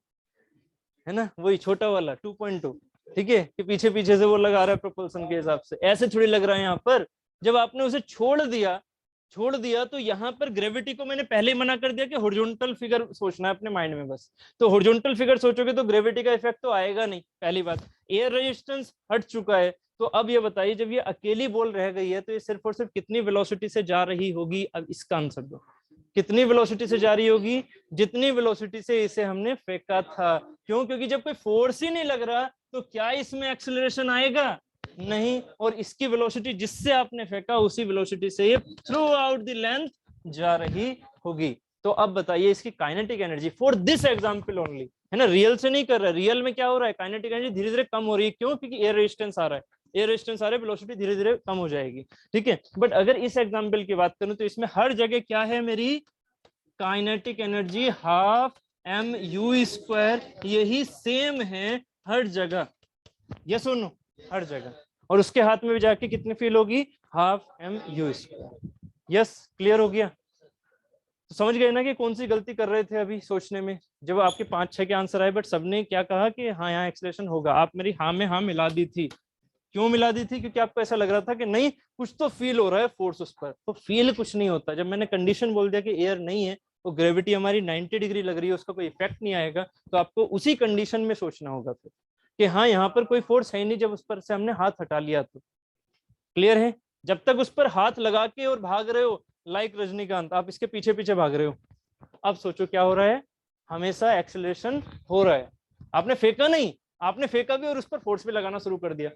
है ना, वही छोटा वाला 2.2। ठीक है, कि पीछे पीछे से वो लगा रहा है प्रोपल्सन के हिसाब से, ऐसे थोड़ी लग रहा है यहाँ पर। जब आपने उसे छोड़ दिया तो यहाँ पर ग्रेविटी को मैंने पहले ही मना कर दिया कि हॉरिजॉन्टल फिगर सोचना है अपने माइंड में बस। तो हॉरिजॉन्टल फिगर सोचोगे तो ग्रेविटी का इफेक्ट तो आएगा नहीं, पहली बात। एयर रेजिस्टेंस हट चुका है। तो अब ये बताइए, जब ये अकेली बॉल रह गई है तो ये सिर्फ और सिर्फ कितनी वेलोसिटी से जा रही होगी? अब इसका आंसर दो, कितनी वेलोसिटी से जा रही होगी? जितनी वेलोसिटी से इसे हमने फेंका था। क्यों? क्योंकि जब कोई फोर्स ही नहीं लग रहा तो क्या इसमें एक्सेलरेशन आएगा? नहीं। और इसकी वेलोसिटी जिससे आपने फेंका उसी वेलोसिटी से ये थ्रू आउट द लेंथ जा रही होगी। तो अब बताइए इसकी kinetic energy for this example only, है ना, रियल से नहीं कर रहा है। रियल में क्या हो रहा है, काइनेटिक एनर्जी धीरे धीरे कम हो रही है। क्यों? क्योंकि एयर रेजिस्टेंस आ रहा है, एयर रेजिस्टेंस आ रहा है, वेलोसिटी धीरे धीरे कम हो जाएगी। ठीक है, बट अगर इस एग्जांपल की बात करूं तो इसमें हर जगह क्या है, मेरी काइनेटिक एनर्जी हाफ mu², यही सेम है हर जगह। यस और नो? हर जगह। और उसके हाथ में भी जाके कितनी फील होगी, हाफ mu²। यस, क्लियर हो गया? तो समझ गए ना कि कौन सी गलती कर रहे थे अभी सोचने में, जब आपके 5-6 के आंसर आए बट सबने क्या कहा कि हाँ यहाँ एक्सेलरेशन होगा। आप मेरी हाँ में हाँ मिला दी थी। क्यों मिला दी थी? क्योंकि आपको ऐसा लग रहा था कि नहीं कुछ तो फील हो रहा है फोर्स उस पर। तो फील कुछ नहीं होता। जब मैंने कंडीशन बोल दिया कि एयर नहीं है तो ग्रेविटी हमारी 90 डिग्री लग रही है, उसका कोई इफेक्ट नहीं आएगा, तो आपको उसी कंडीशन में सोचना होगा फिर कि हाँ यहाँ पर कोई फोर्स है नहीं, जब उस पर से हमने हाथ हटा लिया तो। क्लियर है? जब तक उस पर हाथ लगा के और भाग रहे हो लाइक रजनीकांत, आप इसके पीछे पीछे भाग रहे हो। अब सोचो क्या हो रहा है, हमेशा एक्सेलरेशन हो रहा है। आपने फेंका नहीं, आपने फेंका भी और उस पर फोर्स भी लगाना शुरू कर दिया,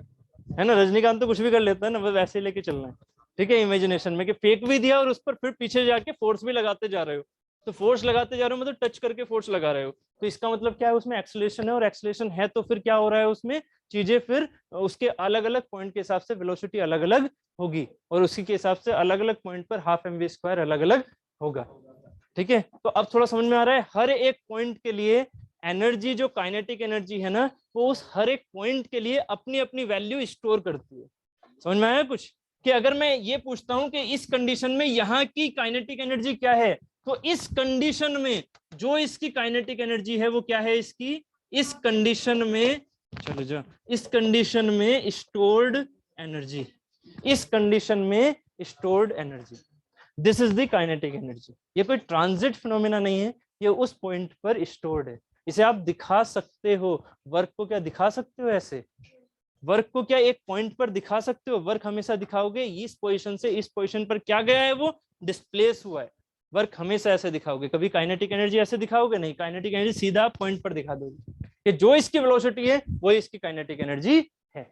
है ना। रजनीकांत तो कुछ भी कर लेता है ना, बस वैसे ही लेके चलना है। ठीक है, इमेजिनेशन में कि फेंक भी दिया और उस पर फिर पीछे जाके फोर्स भी लगाते जा रहे हो। तो फोर्स लगाते जा रहे हो मतलब टच करके फोर्स लगा रहे हो, तो इसका मतलब क्या है, उसमें एक्सेलरेशन है। और एक्सेलरेशन है तो फिर क्या हो रहा है, उसमें चीजें फिर उसके अलग अलग पॉइंट के हिसाब से वेलोसिटी अलग अलग होगी और उसी के हिसाब से अलग अलग पॉइंट पर हाफ एम वी स्क्वायर अलग अलग होगा। ठीक है, तो अब थोड़ा समझ में आ रहा है, हर एक पॉइंट के लिए एनर्जी जो काइनेटिक एनर्जी है ना, वो उस हर एक पॉइंट के लिए अपनी अपनी वैल्यू स्टोर करती है। समझ में आया कुछ? कि अगर मैं ये पूछता हूं कि इस कंडीशन में यहाँ की काइनेटिक एनर्जी क्या है, तो इस कंडीशन में जो इसकी काइनेटिक एनर्जी है वो क्या है इसकी, इस कंडीशन में, चलो जो इस कंडीशन में स्टोर्ड एनर्जी, इस कंडीशन में stored energy, this is the kinetic energy. ये कोई ट्रांजिट फिनोमेना नहीं है, ये उस पॉइंट पर स्टोर्ड है। इसे आप दिखा सकते हो, वर्क को क्या दिखा सकते हो ऐसे, वर्क को क्या एक पॉइंट पर दिखा सकते हो? वर्क हमेशा दिखाओगे इस पोजीशन से इस पोजीशन पर क्या गया है, वो डिस्प्लेस हुआ है, वर्क हमेशा ऐसे दिखाओगे। कभी काइनेटिक एनर्जी ऐसे दिखाओगे नहीं, काइनेटिक एनर्जी सीधा पॉइंट पर दिखा दोगे कि जो इसकी वेलोसिटी है वो इसकी काइनेटिक एनर्जी है।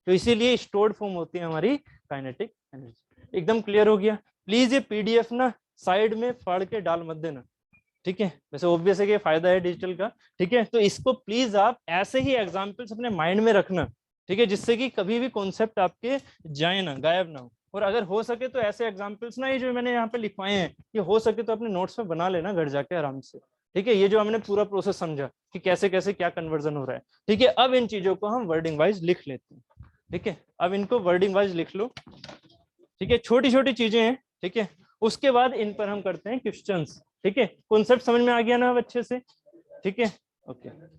तो इसीलिए स्टोर्ड फॉर्म होती है हमारी काइनेटिक एनर्जी। एकदम क्लियर हो गया? प्लीज ये पीडीएफ ना साइड में फाड़ के डाल मत देना, ठीक है? वैसे ऑब्वियस है कि फायदा है डिजिटल का, ठीक है? तो इसको प्लीज आप ऐसे ही एग्जांपल्स अपने माइंड में रखना, ठीक है, जिससे कि कभी भी कॉन्सेप्ट आपके जाए ना, गायब ना हो। और अगर हो सके तो ऐसे एग्जांपल्स ना, ये जो मैंने यहाँ पे लिखवाए हैं, ये हो सके तो अपने नोट्स में बना लेना घर जाके आराम से, ठीक है? ये जो हमने पूरा प्रोसेस समझा कि कैसे कैसे क्या कन्वर्जन हो रहा है, ठीक है? अब इन चीजों को हम वर्डिंग वाइज लिख लेते हैं, ठीक है? अब इनको वर्डिंग वाइज लिख लो, ठीक है? छोटी छोटी चीजें हैं, ठीक है? उसके बाद इन पर हम करते हैं क्वेश्चंस, ठीक है? कॉन्सेप्ट समझ में आ गया ना अब अच्छे से? ठीक है, ओके।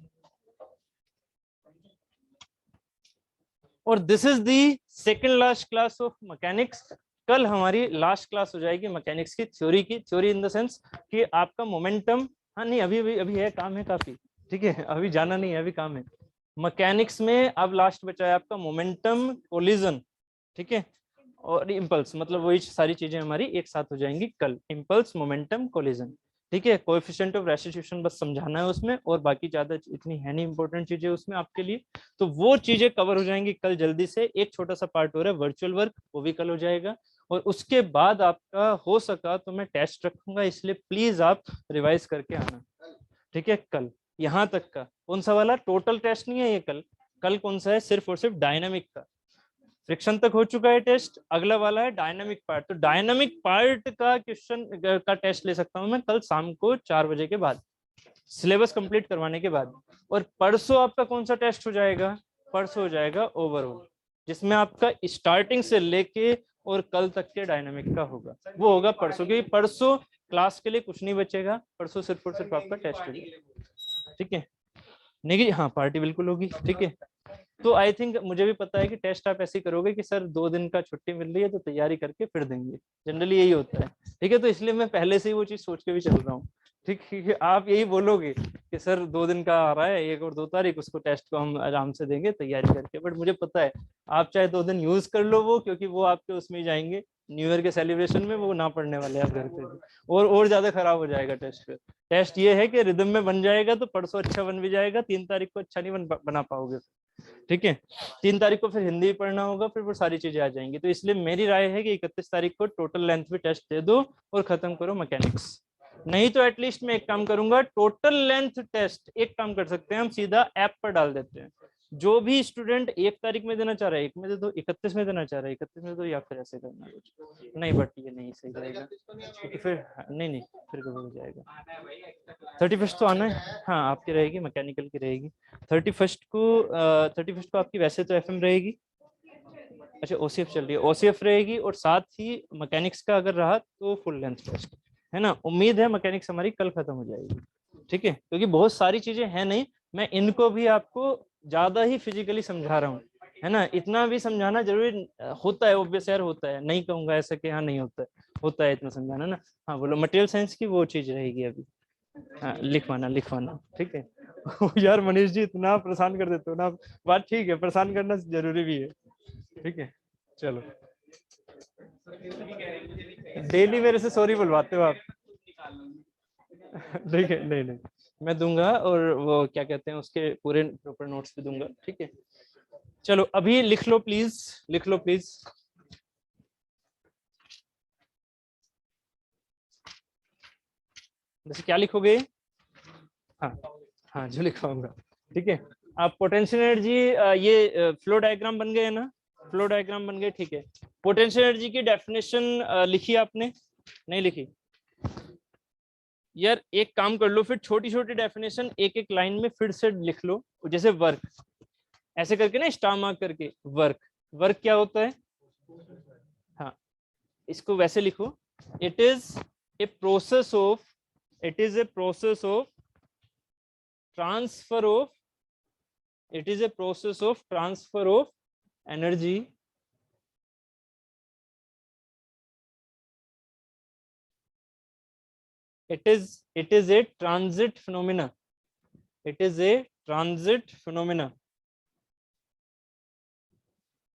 और this is the second last class of mechanics. कल हमारी लास्ट क्लास हो जाएगी मैकेनिक्स की थ्योरी की, थ्योरी इन द सेंस कि आपका मोमेंटम, हाँ नहीं अभी अभी अभी है, काम है काफी, ठीक है? अभी जाना नहीं है, अभी काम है मैकेनिक्स में। अब लास्ट बचा है आपका मोमेंटम, कोलिजन, ठीक है, और इम्पल्स, मतलब वही सारी चीजें हमारी एक साथ हो जाएंगी कल, इम्पल्स, मोमेंटम, कोलिजन, ठीक है? कोएफिशिएंट ऑफ रेस्टिट्यूशन बस समझाना है उसमें, और बाकी ज्यादा इतनी है नहीं इंपॉर्टेंट चीजें उसमें आपके लिए, तो वो चीजें कवर हो जाएंगी कल जल्दी से। एक छोटा सा पार्ट हो रहा है वर्चुअल वर्क, वो भी कल हो जाएगा। और उसके बाद आपका हो सका तो मैं टेस्ट रखूंगा, इसलिए प्लीज आप रिवाइज करके आना, ठीक है? कल यहाँ तक का कौन सा वाला, टोटल टेस्ट नहीं है ये कल। कल कौन सा है, सिर्फ और सिर्फ डायनामिक का। फ्रिक्शन तक हो चुका है टेस्ट, अगला वाला है डायनामिक पार्ट। तो डायनामिक पार्ट का क्वेश्चन का टेस्ट ले सकता हूं मैं कल शाम को 4 बजे के बाद, सिलेबस कंप्लीट करवाने के बाद। और परसों आपका कौन सा टेस्ट हो जाएगा, परसों हो जाएगा ओवरऑल, जिसमें आपका स्टार्टिंग से लेके और कल तक के डायनामिक का होगा, वो होगा परसों। क्योंकि परसों क्लास के लिए कुछ नहीं बचेगा, परसों सिर्फ और सिर्फ आपका टेस्ट होगा, ठीक है? नहीं, हाँ पार्टी बिल्कुल होगी, ठीक है? तो आई थिंक मुझे भी पता है कि टेस्ट आप ऐसे ही करोगे कि सर 2 दिन का छुट्टी मिल रही है तो तैयारी करके फिर देंगे, जनरली यही होता है, ठीक है? तो इसलिए मैं पहले से ही वो चीज सोच के भी चल रहा हूँ, ठीक है? आप यही बोलोगे कि सर 2 दिन का आ रहा है, 1 और 2 तारीख, उसको टेस्ट को हम आराम से देंगे तैयारी करके। बट मुझे पता है आप चाहे 2 दिन यूज कर लो वो, क्योंकि वो आपके उसमें ही जाएंगे न्यू ईयर के सेलिब्रेशन में, वो ना पढ़ने वाले आप घर पे भी, और ज्यादा खराब हो जाएगा टेस्ट पे। टेस्ट ये है कि रिदम में बन जाएगा तो परसों अच्छा बन भी जाएगा, 3 तारीख को अच्छा नहीं बना पाओगे, ठीक है? 3 तारीख को फिर हिंदी पढ़ना होगा, फिर वो सारी चीजें आ जाएंगी। तो इसलिए मेरी राय है कि 31 तारीख को टोटल लेंथ पे टेस्ट दे दो और खत्म करो मैकेनिक्स। नहीं तो एटलीस्ट मैं एक काम करूंगा, टोटल लेंथ टेस्ट एक काम कर सकते हैं हम, सीधा ऐप पर डाल देते हैं। जो भी स्टूडेंट 1 तारीख में देना चाह रहा है 1 में दे दो, 31 में देना चाह रहा है 31 में दो, या फिर ऐसे करना कुछ नहीं, बट ये नहीं सही रहेगा क्योंकि फिर नहीं फिर गड़बड़ हो जाएगा। 31 तो आना है, हाँ आपकी रहेगी, मैकेनिकल की रहेगी 31 को आपकी वैसे तो एफएम रहेगी, अच्छा ओसीएफ चल रही है, ओसीएफ रहेगी, और साथ ही मैकेनिक्स का अगर रहा तो फुल लेंथ टेस्ट है ना। उम्मीद है मैकेनिक्स हमारी कल खत्म हो जाएगी, ठीक है? क्योंकि बहुत सारी चीजें हैं नहीं, मैं इनको भी आपको ज्यादा ही फिजिकली समझा रहा हूँ, है ना? इतना भी समझाना जरूरी होता है, ऑब्वियस यार होता है, नहीं कहूंगा ऐसा कि हाँ नहीं होता है, होता है इतना समझाना ना। हाँ बोलो, मटेरियल साइंस की वो चीज रहेगी अभी, हाँ लिखवाना लिखवाना, ठीक है? यार मनीष जी इतना परेशान कर देते हो ना, बात ठीक है, परेशान करना जरूरी भी है, ठीक है? चलो, डेली मेरे से सॉरी बुलवाते हो आप। ठीक है, नहीं मैं दूंगा, और वो क्या कहते हैं उसके पूरे प्रॉपर नोट्स भी दूंगा, ठीक है? चलो अभी लिख लो प्लीज, लिख लो प्लीज। जैसे क्या लिखोगे? हाँ हाँ जो लिखवाऊंगा, ठीक है? आप पोटेंशियल एनर्जी, ये फ्लो डायग्राम बन गए ना, फ्लो डायग्राम बन गए, ठीक है। पोटेंशियल एनर्जी की डेफिनेशन लिखी आपने, नहीं लिखी? यार एक काम कर लो फिर, छोटी छोटी डेफिनेशन एक एक लाइन में फिर से लिख लो, जैसे वर्क ऐसे करके ना, स्टार मार्क करके, वर्क, वर्क क्या होता है? हाँ, इसको वैसे लिखो, it is a process of, it is a process of transfer of, it is a process of transfer of energy it is a transit phenomena, it is a transit phenomena,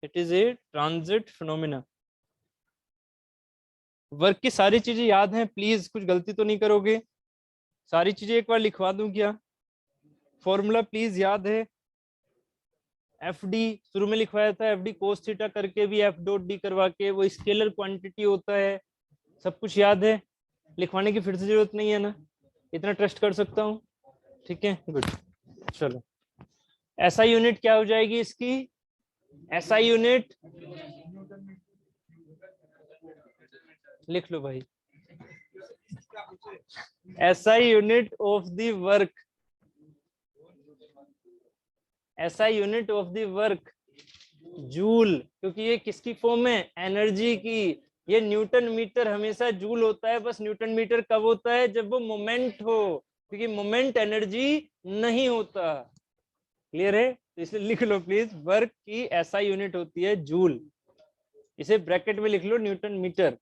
it is a transit phenomena। Work की सारी चीजें याद हैं? Please कुछ गलती तो नहीं करोगे? सारी चीजें एक बार लिखवा दूं क्या? फॉर्मूला प्लीज याद है? एफ डी शुरू में लिखवाया था, एफ डी कोस थीटा करके भी एफ डॉट डी करवा के, वो स्केलर क्वांटिटी होता है, सब कुछ याद है, लिखवाने की फिर से जरूरत नहीं है ना, इतना ट्रस्ट कर सकता हूँ, ठीक है, गुड। चलो एसआई यूनिट क्या हो जाएगी इसकी? एसआई यूनिट लिख लो भाई, SI unit of the work, SI unit of the work joule, क्योंकि ये किसकी फॉर्म है? एनर्जी की। ये न्यूटन मीटर हमेशा जूल होता है, बस न्यूटन मीटर कब होता है? जब वो मोमेंट हो, क्योंकि मोमेंट एनर्जी नहीं होता। क्लियर है? तो इसे लिख लो प्लीज, वर्क की एसआई यूनिट होती है जूल, इसे ब्रैकेट में लिख लो न्यूटन मीटर,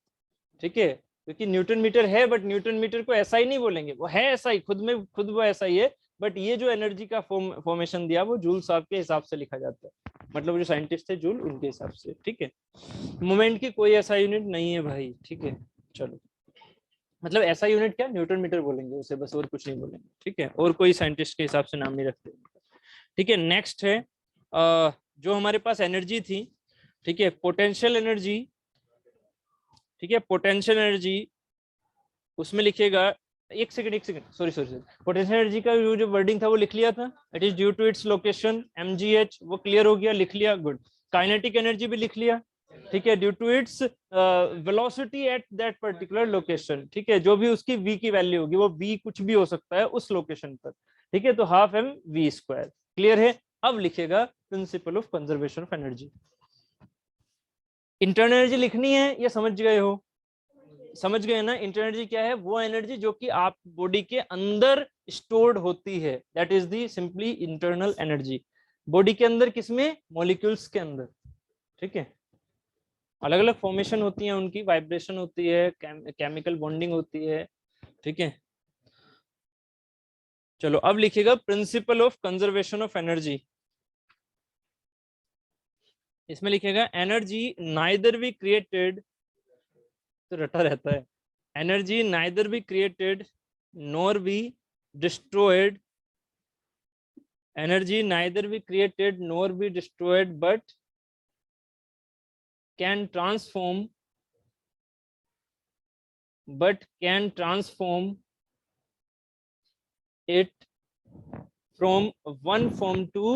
ठीक है, क्योंकि न्यूटन मीटर है, बट न्यूटन मीटर को एसआई नहीं बोलेंगे, वो है एसआई, खुद में खुद वो एसआई है, बट ये जो एनर्जी का फॉर्मेशन दिया वो जूल साहब के हिसाब से लिखा जाता है, मतलब जो साइंटिस्ट थे जूल, उनके हिसाब से, ठीक है। मोमेंट की कोई ऐसा यूनिट नहीं है भाई, ठीक है। चलो, मतलब ऐसा यूनिट क्या, न्यूटन मीटर बोलेंगे उसे, बस और कुछ नहीं बोलेंगे, ठीक है, और कोई साइंटिस्ट के हिसाब से नाम नहीं रखते, ठीक है। नेक्स्ट है जो हमारे पास एनर्जी थी, ठीक है, पोटेंशियल एनर्जी, ठीक है, पोटेंशियल एनर्जी, उसमें लिखिएगा, एक सेकंड, सॉरी, पोटेंशियल एनर्जी का जो वर्डिंग था वो लिख लिया था, it is due to its location mgh, वो क्लियर हो गया, लिख लिया, गुड। काइनेटिक एनर्जी भी लिख लिया, ठीक है, due to its velocity at that particular location, ठीक है, जो भी उसकी v की वैल्यू होगी, वो v कुछ भी हो सकता है उस लोकेशन पर, ठीक है, तो half m v square, clear है। अब लिखिएगा principle of conservation of energy. Internal energy लिखनी है, ये समझ गए हो? समझ गए ना? इंटरनल एनर्जी क्या है? वो एनर्जी जो कि आप बॉडी के अंदर स्टोर्ड होती है, that is the simply internal energy. Body के अंदर, किसमें? मॉलिक्यूल्स के अंदर, ठीक है। अलग अलग फॉर्मेशन होती है उनकी, वाइब्रेशन होती है, केमिकल बॉन्डिंग होती है, ठीक है। चलो अब लिखिएगा principle of conservation of energy. इसमें लिखिएगा एनर्जी नाइदर बी क्रिएटेड, तो रटा रहता है, energy neither be created nor be destroyed, energy neither be created nor be destroyed but can transform, it from one form to,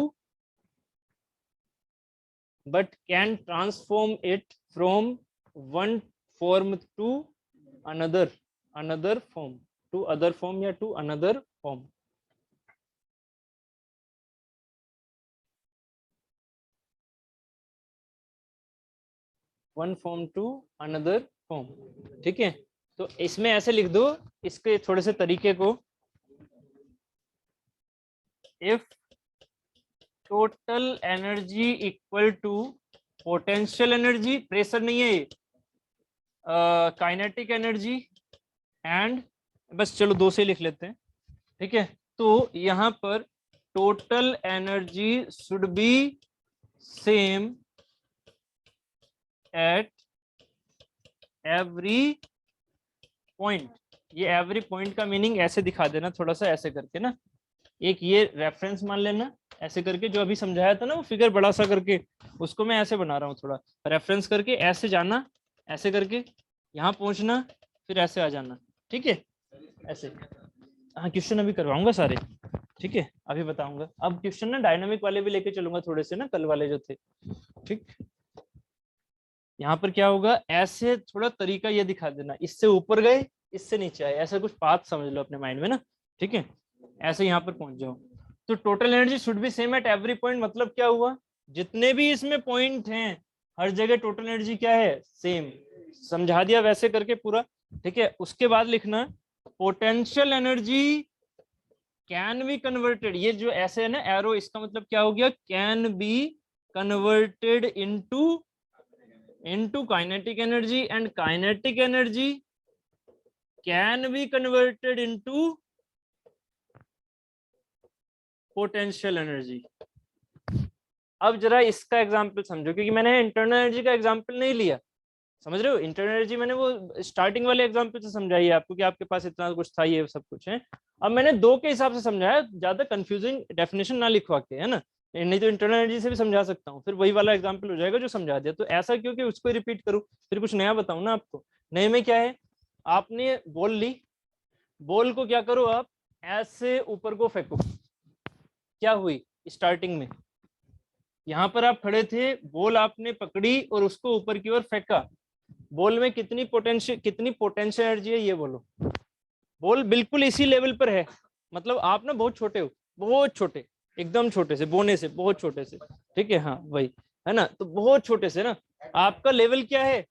but can transform it from one form to another form, to other form या to another form। one form to another form, ठीक है। तो इसमें ऐसे लिख दो, इसके थोड़े से तरीके को, if total energy equal to potential energy, pressure नहीं है ये, काइनेटिक एनर्जी एंड, बस चलो दो से लिख लेते हैं, ठीक है। तो यहां पर total energy should be same at every point. ये एवरी पॉइंट का मीनिंग ऐसे दिखा देना, थोड़ा सा ऐसे करके ना, एक ये रेफरेंस मान लेना, ऐसे करके, जो अभी समझाया था ना वो फिगर बड़ा सा करके, उसको मैं ऐसे बना रहा हूँ, थोड़ा रेफरेंस करके, ऐसे जाना, ऐसे करके यहाँ पहुंचना, फिर ऐसे आ जाना, ठीक है, ऐसे। हाँ, क्वेश्चन अभी करवाऊंगा सारे, ठीक है, अभी बताऊंगा। अब क्वेश्चन ना डायनामिक वाले भी लेके चलूंगा थोड़े से ना, कल वाले जो थे। ठीक, यहाँ पर क्या होगा, ऐसे थोड़ा तरीका ये दिखा देना, इससे ऊपर गए इससे नीचे आए, ऐसा कुछ पाथ समझ लो अपने माइंड में ना। ठीक है, ऐसे यहाँ पर पहुंच जाओ। तो total energy should be same at every point, मतलब क्या हुआ, जितने भी इसमें पॉइंट हैं हर जगह टोटल एनर्जी क्या है, सेम। समझा दिया वैसे करके पूरा। ठीक है, उसके बाद लिखना potential energy can be converted, ये जो ऐसे है ना एरो, इसका मतलब क्या हो गया, can be converted into kinetic energy, and kinetic energy can be converted into potential energy. अब जरा इसका एग्जांपल समझो, क्योंकि मैंने इंटरनल एनर्जी का एग्जांपल नहीं लिया, समझ रहे हो। इंटरनल एनर्जी मैंने वो स्टार्टिंग वाले एग्जांपल से समझाई है आपको, कि आपके पास इतना कुछ था, ये सब कुछ है। अब मैंने दो के हिसाब से समझाया, ज्यादा कंफ्यूजिंग डेफिनेशन ना लिखवा के, है ना, नहीं तो इंटरनल एनर्जी से भी समझा सकता हूँ, फिर वही वाला एग्जांपल हो जाएगा जो समझा दिया। तो ऐसा क्यों कि उसको रिपीट करूँ, फिर कुछ नया बताऊँ ना आपको। नए में क्या है, आपने बॉल ली, बॉल को क्या करो आप, ऐसे ऊपर को फेंको। क्या हुई स्टार्टिंग में, यहाँ पर आप खड़े थे, बॉल आपने पकड़ी और उसको ऊपर की ओर फेंका। बॉल में कितनी पोटेंशियल एनर्जी है, ये बोलो। बॉल बिल्कुल इसी लेवल पर है, मतलब आप ना बहुत छोटे हो, बहुत छोटे, एकदम छोटे से, बोने से बहुत छोटे से। ठीक है, हाँ वही है ना, तो बहुत छोटे से ना, आपका लेवल क्या है,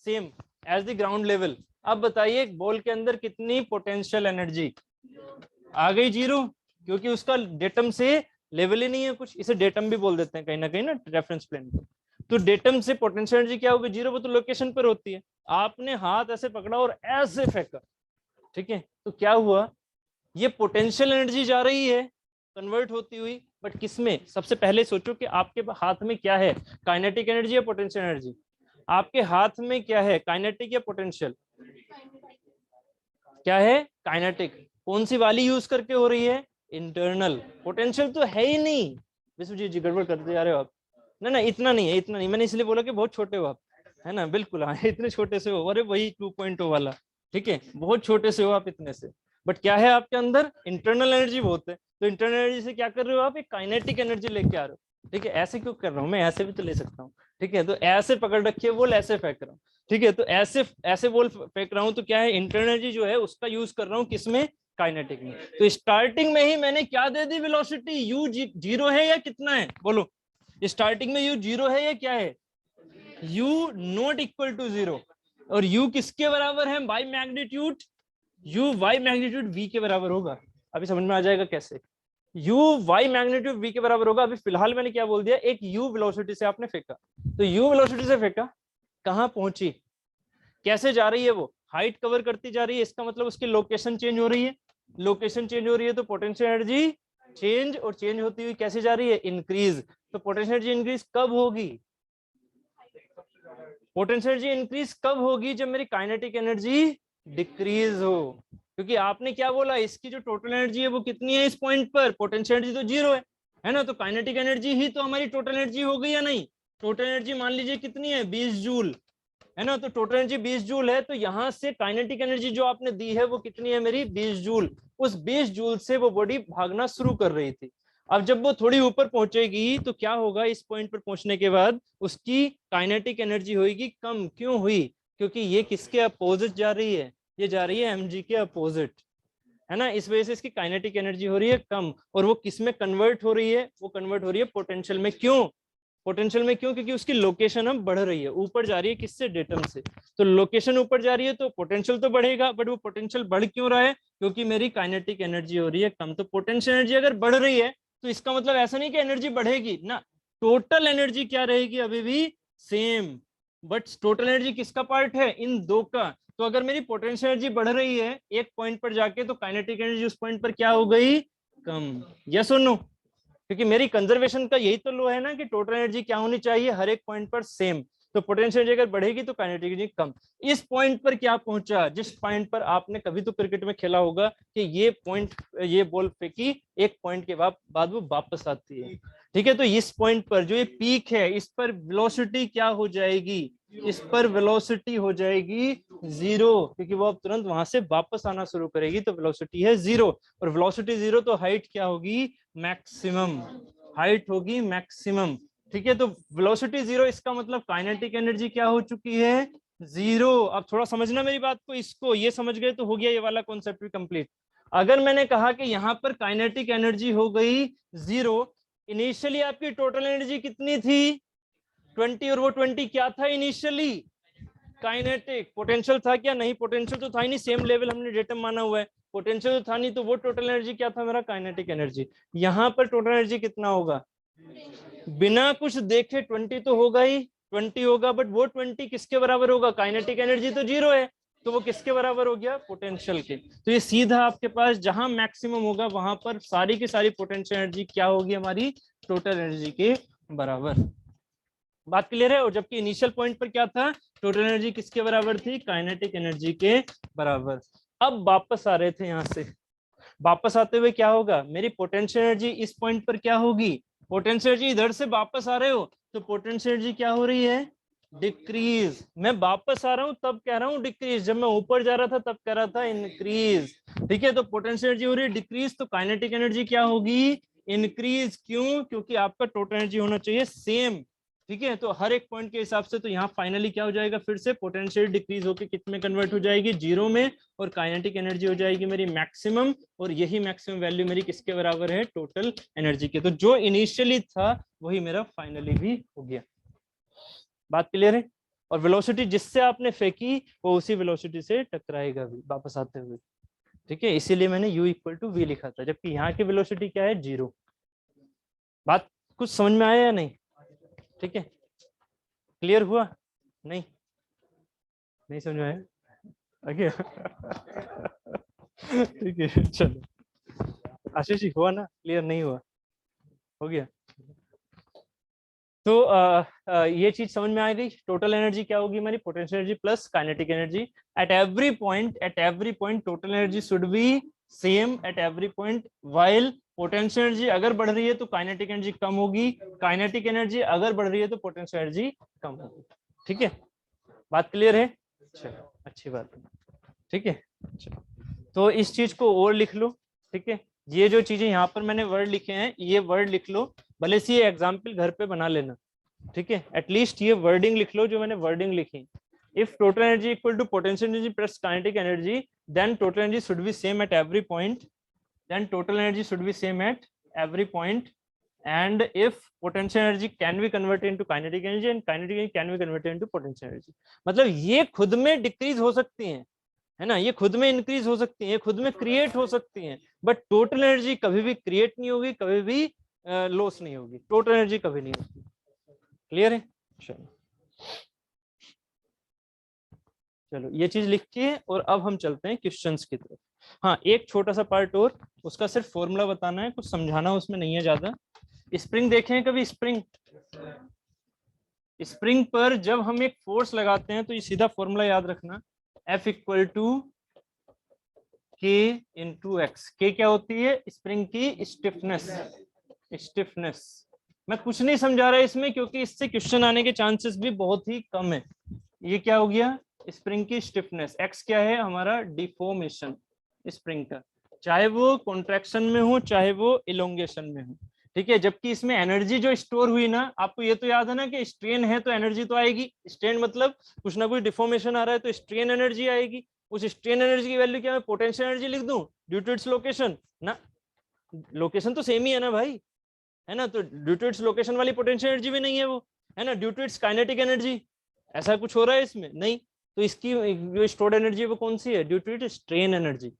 same as the ground level. अब बताइए बॉल के अंदर कितनी पोटेंशियल एनर्जी आ गई, 0, क्योंकि उसका डेटम से लेवल ही नहीं है कुछ, इसे डेटम भी बोल देते हैं कहीं ना कहीं ना, रेफरेंस प्लेन को। तो डेटम से पोटेंशियल एनर्जी क्या होगी, 0, वो तो लोकेशन पर होती है। आपने हाथ ऐसे पकड़ा और ऐसे फेंका, ठीक है, तो क्या हुआ, ये पोटेंशियल एनर्जी जा रही है कन्वर्ट होती हुई, बट किसमें, सबसे पहले सोचो कि आपके हाथ में क्या है, काइनेटिक एनर्जी या पोटेंशियल एनर्जी। आपके हाथ में क्या है, काइनेटिक या पोटेंशियल, क्या है, काइनेटिक। कौन सी वाली यूज करके हो रही है, इंटरनल। पोटेंशियल तो है ही नहीं, विश्वजीत जी गड़बड़ करते जा रहे हो आप। ना ना इतना नहीं है, इतना नहीं, मैंने इसलिए बोला कि बहुत छोटे हो आप, है ना, बिल्कुल हाँ इतने छोटे से हो, अरे वही 2.0 वाला। ठीक है, बहुत छोटे से हो आप इतने से, बट क्या है आपके अंदर, इंटरनल एनर्जी बहुत है। तो इंटरनल एनर्जी से क्या कर रहे हो आप, एक काइनेटिक एनर्जी लेके आ रहे हो। ठीक है, ऐसे क्यों कर रहा हूँ मैं, ऐसे भी तो ले सकता हूँ। ठीक है, तो ऐसे पकड़ रखिए बॉल, ऐसे फेंक रहा हूँ। ठीक है, तो ऐसे ऐसे बॉल फेंक रहा हूँ, तो क्या है, इंटरनल एनर्जी जो है उसका यूज कर रहा हूँ किसमें, काइनेटिक में। तो स्टार्टिंग में ही मैंने क्या दे दी, वेलोसिटी u 0 है या कितना है, बोलो। स्टार्टिंग में u 0 है या क्या है, u नॉट इक्वल टू 0, और u किसके बराबर है, by magnitude, u by magnitude v के बराबर होगा। अभी समझ में आ जाएगा कैसे, u वाई मैग्नीट्यूड v के बराबर होगा। अभी फिलहाल मैंने क्या बोल दिया, एक u वेलोसिटी से आपने फेंका, तो u वेलोसिटी से फेंका, कहां पहुंची, कैसे जा रही है, वो हाइट कवर करती जा रही है, इसका मतलब उसकी लोकेशन चेंज हो रही है। लोकेशन चेंज हो रही है तो पोटेंशियल एनर्जी चेंज, और चेंज होती हुई कैसे जा रही है, इंक्रीज। तो पोटेंशियल एनर्जी इंक्रीज कब होगी, पोटेंशियल एनर्जी इंक्रीज कब होगी, जब मेरी काइनेटिक एनर्जी डिक्रीज हो। क्योंकि आपने क्या बोला, इसकी जो टोटल एनर्जी है वो कितनी है इस पॉइंट पर, पोटेंशियल एनर्जी तो 0 है ना, तो काइनेटिक एनर्जी ही तो हमारी टोटल एनर्जी हो गई या नहीं। टोटल एनर्जी मान लीजिए कितनी है, 20 जूल, है ना, तो टोटल एनर्जी 20 जूल है, तो यहां से काइनेटिक एनर्जी जो आपने दी है वो कितनी है मेरी, 20 जूल। उस 20 जूल से वो बॉडी भागना शुरू कर रही थी। अब जब वो थोड़ी ऊपर पहुंचेगी तो क्या होगा, इस पॉइंट पर पहुंचने के बाद उसकी काइनेटिक एनर्जी होगी कम। क्यों हुई, क्योंकि ये किसके अपोजिट जा रही है, ये जा रही है mg के अपोजिट, है ना, इस वजह से इसकी काइनेटिक एनर्जी हो रही है कम। और वो किस में कन्वर्ट हो रही है, वो कन्वर्ट हो रही है पोटेंशियल में। क्यों पोटेंशियल में, क्यों, क्योंकि उसकी लोकेशन अब बढ़ रही है, ऊपर जा रही है, किससे, डेटम से। तो लोकेशन ऊपर जा रही है तो पोटेंशियल तो बढ़ेगा, बट वो पोटेंशियल बढ़ क्यों रहा है, क्योंकि मेरी काइनेटिक एनर्जी हो रही है कम। तो पोटेंशियल एनर्जी अगर बढ़ रही है तो इसका मतलब ऐसा नहीं कि एनर्जी बढ़ेगी ना, टोटल एनर्जी क्या रहेगी, अभी भी सेम। बट टोटल एनर्जी किसका पार्ट है, इन दो का। तो अगर मेरी पोटेंशियल एनर्जी बढ़ रही है एक पॉइंट पर जाके, तो काइनेटिक एनर्जी उस पॉइंट पर क्या हो गई, कम। यस और नो, क्योंकि मेरी कंजर्वेशन का यही तो लो है ना, कि टोटल एनर्जी क्या होनी चाहिए हर एक पॉइंट पर सेम। तो पोटेंशियल एनर्जी अगर बढ़ेगी तो काइनेटिक एनर्जी कम। इस पॉइंट पर क्या पहुंचा, जिस पॉइंट पर आपने कभी तो क्रिकेट में खेला होगा कि ये पॉइंट, ये बॉल फेंकी, एक पॉइंट के बाद वो वापस आती है। ठीक है, तो इस पॉइंट पर जो ये पीक है, इस पर वेलोसिटी क्या हो जाएगी, इस पर वेलोसिटी हो जाएगी 0, क्योंकि वो अब तुरंत वहां से वापस आना शुरू करेगी, तो वेलोसिटी है 0। और वेलोसिटी 0 तो हाइट क्या होगी, मैक्सिमम, हाइट होगी मैक्सिमम। ठीक है, तो वेलोसिटी 0, इसका मतलब काइनेटिक एनर्जी क्या हो चुकी है, 0। अब थोड़ा समझना मेरी बात को, इसको ये समझ गए तो हो गया ये वाला कॉन्सेप्ट भी कंप्लीट। अगर मैंने कहा कि यहाँ पर काइनेटिक एनर्जी हो गई 0, इनिशियली आपकी टोटल एनर्जी कितनी थी 20, और वो 20 क्या था इनिशियली, काइनेटिक। पोटेंशियल था क्या, नहीं पोटेंशियल तो था ही नहीं, सेम लेवल हमने डेटम माना हुआ है, पोटेंशियल तो था नहीं, तो वो टोटल एनर्जी क्या था मेरा, काइनेटिक एनर्जी। यहाँ पर टोटल एनर्जी कितना होगा, बिना कुछ देखे 20 तो होगा ही, 20 होगा, बट वो 20 किसके बराबर होगा, काइनेटिक एनर्जी तो 0 है, तो वो किसके बराबर हो गया, पोटेंशियल के। तो ये सीधा आपके पास जहां मैक्सिमम होगा वहां पर सारी की सारी पोटेंशियल एनर्जी क्या होगी हमारी, टोटल एनर्जी के बराबर। बात क्लियर है। और जबकि इनिशियल पॉइंट पर क्या था, टोटल एनर्जी किसके बराबर थी, काइनेटिक एनर्जी के बराबर। अब वापस आ रहे थे यहां से, वापस आते हुए क्या होगा, मेरी पोटेंशियल एनर्जी इस पॉइंट पर क्या होगी, पोटेंशियल एनर्जी इधर से वापस आ रहे हो तो पोटेंशियल एनर्जी क्या हो रही है, डिक्रीज। मैं वापस आ रहा हूं तब कह रहा हूं डिक्रीज, जब मैं ऊपर जा रहा था तब कह रहा था इंक्रीज। ठीक है, तो पोटेंशियल एनर्जी हो रही है डिक्रीज, तो काइनेटिक एनर्जी क्या होगी, इंक्रीज। क्यों, क्योंकि आपका टोटल एनर्जी होना चाहिए सेम। ठीक है, तो हर एक पॉइंट के हिसाब से, तो यहाँ फाइनली क्या हो जाएगा, फिर से पोटेंशियल डिक्रीज होकर कितने कन्वर्ट हो जाएगी, 0 में, और काइनेटिक एनर्जी हो जाएगी मेरी मैक्सिमम, और यही मैक्सिमम वैल्यू मेरी किसके बराबर है, टोटल एनर्जी के। तो जो इनिशियली था वही मेरा फाइनली भी हो गया। बात क्लियर है। और वेलोसिटी जिससे आपने फेंकी वो उसी वेलोसिटी से टकराएगा भी वापस आते हुए। ठीक है, इसीलिए मैंने u इक्वल टू वी लिखा था, जबकि यहाँ की वेलोसिटी क्या है, 0। बात कुछ समझ में आया या नहीं, ठीक है, क्लियर हुआ, नहीं नहीं समझ में आया, आगे ठीक है, चलो आशीष जी हुआ ना, क्लियर नहीं हुआ, हो गया। तो ये चीज समझ में आ गई, टोटल एनर्जी क्या होगी हमारी, potential energy plus kinetic energy. Eight every point total energy should be same at every point, while potential energy अगर बढ़ रही है तो काइनेटिक एनर्जी कम होगी, काइनेटिक एनर्जी अगर बढ़ रही है तो पोटेंशियल एनर्जी कम होगी। ठीक है, बात क्लियर है, चलो अच्छी बात है। ठीक है, तो इस चीज को और लिख लो। ठीक है, ये जो चीजें यहाँ पर मैंने वर्ड लिखे हैं ये वर्ड लिख लो, भले से ये एग्जाम्पल घर पे बना लेना। ठीक है, एटलीस्ट ये वर्डिंग लिख लो जो मैंने वर्डिंग लिखी। If total energy equal to potential energy plus kinetic energy, then total energy should be same at every point, then total energy should be same at every point, and if potential energy can be converted into kinetic energy and kinetic energy can be converted into potential energy। मतलब ये खुद में decrease हो सकती हैं, है ना, ये खुद में इंक्रीज हो सकती हैं, ये खुद में क्रिएट हो सकती हैं, बट टोटल एनर्जी कभी भी क्रिएट नहीं होगी, कभी भी लॉस नहीं होगी, टोटल एनर्जी कभी नहीं होगी। क्लियर है, चलो ये चीज लिख के और अब हम चलते हैं क्वेश्चंस की तरफ। हाँ, एक छोटा सा पार्ट और, उसका सिर्फ फॉर्मूला बताना है, कुछ समझाना उसमें नहीं है ज्यादा। स्प्रिंग देखे हैं कभी, स्प्रिंग पर जब हम एक फोर्स लगाते हैं तो ये सीधा फॉर्मूला याद रखना, F इक्वल टू के इंटू एक्स। के क्या होती है, स्प्रिंग की स्टिफनेस। मैं कुछ नहीं समझा रहा इसमें क्योंकि इससे क्वेश्चन आने के चांसेस भी बहुत ही कम है। ये क्या हो गया, स्प्रिंग की स्टिफनेस। एक्स क्या है हमारा, डिफॉर्मेशन स्प्रिंग का, चाहे वो कॉन्ट्रैक्शन में हो चाहे वो इलोंगेशन में हो। ठीक है, जबकि इसमें एनर्जी जो स्टोर हुई ना, आपको ये तो याद है ना कि स्ट्रेन है तो एनर्जी तो आएगी, स्ट्रेन मतलब कुछ ना कुछ डिफॉर्मेशन आ रहा है तो स्ट्रेन एनर्जी आएगी। उस स्ट्रेन एनर्जी की वैल्यू क्या मैं पोटेंशियल एनर्जी लिख दूं ड्यू टू इट्स लोकेशन ना, लोकेशन तो सेम ही है ना भाई, है ना, तो ड्यू टू इट्स लोकेशन वाली पोटेंशियल एनर्जी भी नहीं है वो, है ना, due to its kinetic energy. ऐसा कुछ हो रहा है इसमें नहीं, तो इसकी जो स्टोर्ड एनर्जी है वो कौन सी है, due to its strain energy,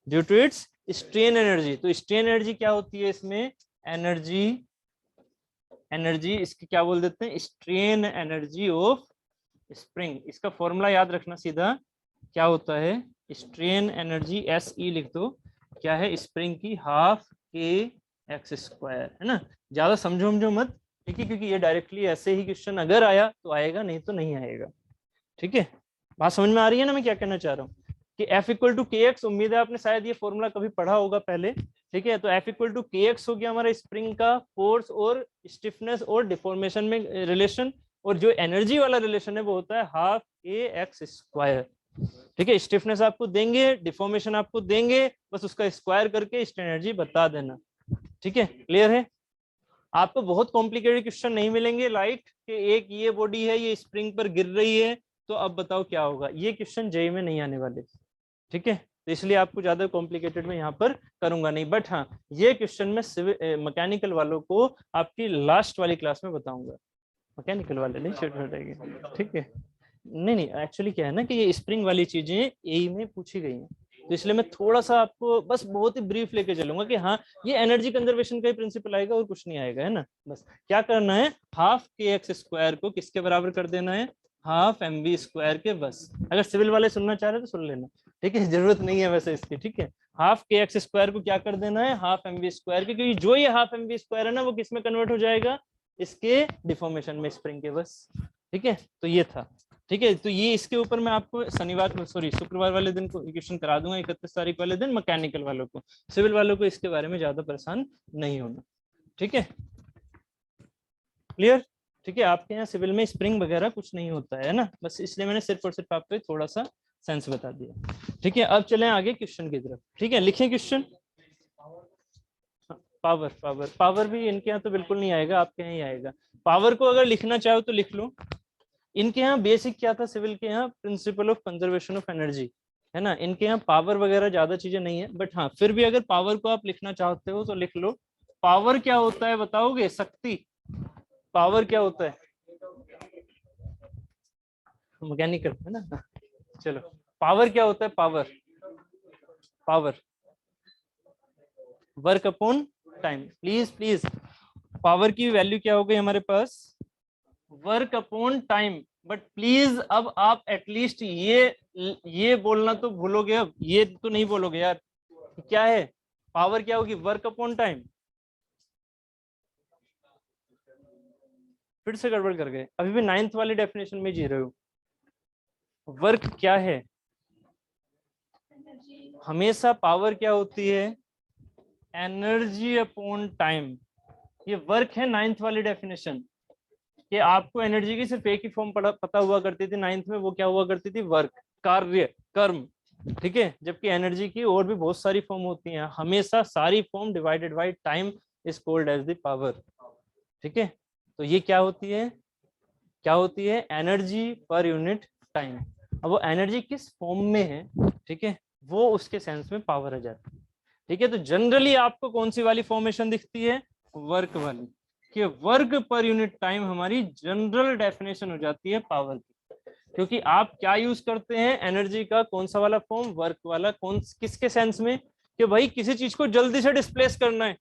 due to its strain energy. तो स्ट्रेन एनर्जी क्या होती है इसमें, एनर्जी इसकी क्या बोल देते हैं, स्ट्रेन एनर्जी ऑफ स्प्रिंग। इसका फॉर्मूला याद रखना सीधा क्या होता है, स्ट्रेन एनर्जी SE लिख दो, क्या है, स्प्रिंग की हाफ के एक्स स्क्वायर, है ना, ज्यादा समझो मत, ठीक है, क्योंकि ये डायरेक्टली ऐसे ही क्वेश्चन अगर आया तो आएगा, नहीं तो नहीं आएगा। ठीक है, बात समझ में आ रही है ना मैं क्या कहना चाह रहा हूँ, कि F इक्वल टू के एक्स, उम्मीद है आपने शायद ये फॉर्मूला कभी पढ़ा होगा पहले। ठीक है, तो F इक्वल टू के एक्स हो गया हमारा स्प्रिंग का फोर्स और स्टिफनेस और डिफॉर्मेशन में रिलेशन, और जो एनर्जी वाला रिलेशन है वो होता है हाफ ए एक्स स्क्वायर। ठीक है, स्टिफनेस आपको देंगे, डिफॉर्मेशन आपको देंगे, बस उसका स्क्वायर करके स्ट्रेन एनर्जी बता देना। ठीक है, क्लियर है? आपको बहुत कॉम्प्लिकेटेड क्वेश्चन नहीं मिलेंगे, लाइक कि एक ये बॉडी है, ये स्प्रिंग पर गिर रही है, तो अब बताओ क्या होगा, ये क्वेश्चन जेईई में नहीं आने वाले। ठीक है, तो इसलिए आपको ज्यादा कॉम्प्लिकेटेड में यहाँ पर करूंगा नहीं, बट हाँ ये क्वेश्चन में सिविल मैकेनिकल वालों को आपकी लास्ट वाली क्लास में बताऊंगा, मैकेनिकल वाले नहीं छोटे। ठीक है, नहीं एक्चुअली क्या है ना कि ये स्प्रिंग वाली चीजें एई में पूछी गई हैं, तो इसलिए मैं थोड़ा सा आपको बस बहुत ही ब्रीफ लेके चलूंगा कि हाँ ये एनर्जी कंजर्वेशन का ही प्रिंसिपल आएगा और कुछ नहीं आएगा, है ना। बस क्या करना है, हाफ के एक्स स्क्वायर को किसके बराबर कर देना है, हाफ एम वी स्क्वायर के। बस अगर सिविल वाले सुनना चाह रहे तो सुन लेना, ठीक है, जरूरत नहीं है वैसे इसकी। ठीक है, हाफ के एक्स स्क्वायर को क्या कर देना है, हाफ एम वी स्क्वायर के, क्योंकि जो ये हाफ एम वी स्क्वायर है ना वो किस में कन्वर्ट हो जाएगा, इसके डिफॉर्मेशन में, स्प्रिंग के। बस ठीक है, तो ये था। ठीक है, तो ये इसके ऊपर मैं आपको शनिवार सॉरी शुक्रवार वाले दिन को क्वेश्चन करा दूंगा, 31 तारीख वाले दिन, मैकेनिकल वालों को। सिविल वालों को इसके बारे में ज्यादा परेशान नहीं होना। ठीक है, क्लियर? ठीक है, आपके यहाँ सिविल में स्प्रिंग वगैरह कुछ नहीं होता है ना, बस इसलिए मैंने सिर्फ और सिर्फ आपको थोड़ा सा सेंस बता दिया। ठीक है, अब चलें आगे क्वेश्चन की तरफ। ठीक है, लिखें क्वेश्चन। पावर पावर पावर भी इनके यहाँ तो बिल्कुल नहीं आएगा, आपके यहाँ ही आएगा। पावर को अगर लिखना चाहो तो लिख लो। इनके यहाँ बेसिक क्या था सिविल के यहाँ, principal of conservation of energy, है ना। इनके यहाँ पावर वगैरह ज्यादा चीजें नहीं है, बट हाँ फिर भी अगर पावर को आप लिखना चाहते हो तो लिख लो। पावर क्या होता है बताओगे, शक्ति। पावर क्या होता है, मैकेनिकल है ना। चलो, पावर क्या होता है, power power work upon time. Please please, power की वैल्यू क्या हो गई हमारे पास, work upon time. But please अब आप एटलीस्ट ये बोलना तो भूलोगे, अब ये तो नहीं बोलोगे यार, क्या है पावर क्या होगी, वर्क अपॉन टाइम। फिर से गड़बड़ कर गए, अभी भी 9th वाली डेफिनेशन में जी रहे हो। वर्क क्या है, हमेशा पावर क्या होती है, एनर्जी अपॉन टाइम। ये वर्क है 9th वाली डेफिनेशन, कि आपको एनर्जी की सिर्फ एक ही फॉर्म पता हुआ करती थी 9th में, वो क्या हुआ करती थी, वर्क, कार्य, कर्म। ठीक है, जबकि एनर्जी की और भी बहुत सारी फॉर्म होती हैं, हमेशा सारी form divided by time is called as the power. ठीक है, तो ये क्या होती है, क्या होती है, एनर्जी पर यूनिट टाइम। अब वो एनर्जी किस फॉर्म में है, ठीक है, वो उसके सेंस में पावर आ जाती है। ठीक है, तो जनरली आपको कौन सी वाली फॉर्मेशन दिखती है, वर्क वाली, कि वर्क पर यूनिट टाइम हमारी जनरल डेफिनेशन हो जाती है पावर की। क्योंकि आप क्या यूज करते हैं, एनर्जी का कौन सा वाला फॉर्म, वर्क वाला। कौन किसके सेंस में, कि भाई किसी चीज को जल्दी से डिस्प्लेस करना है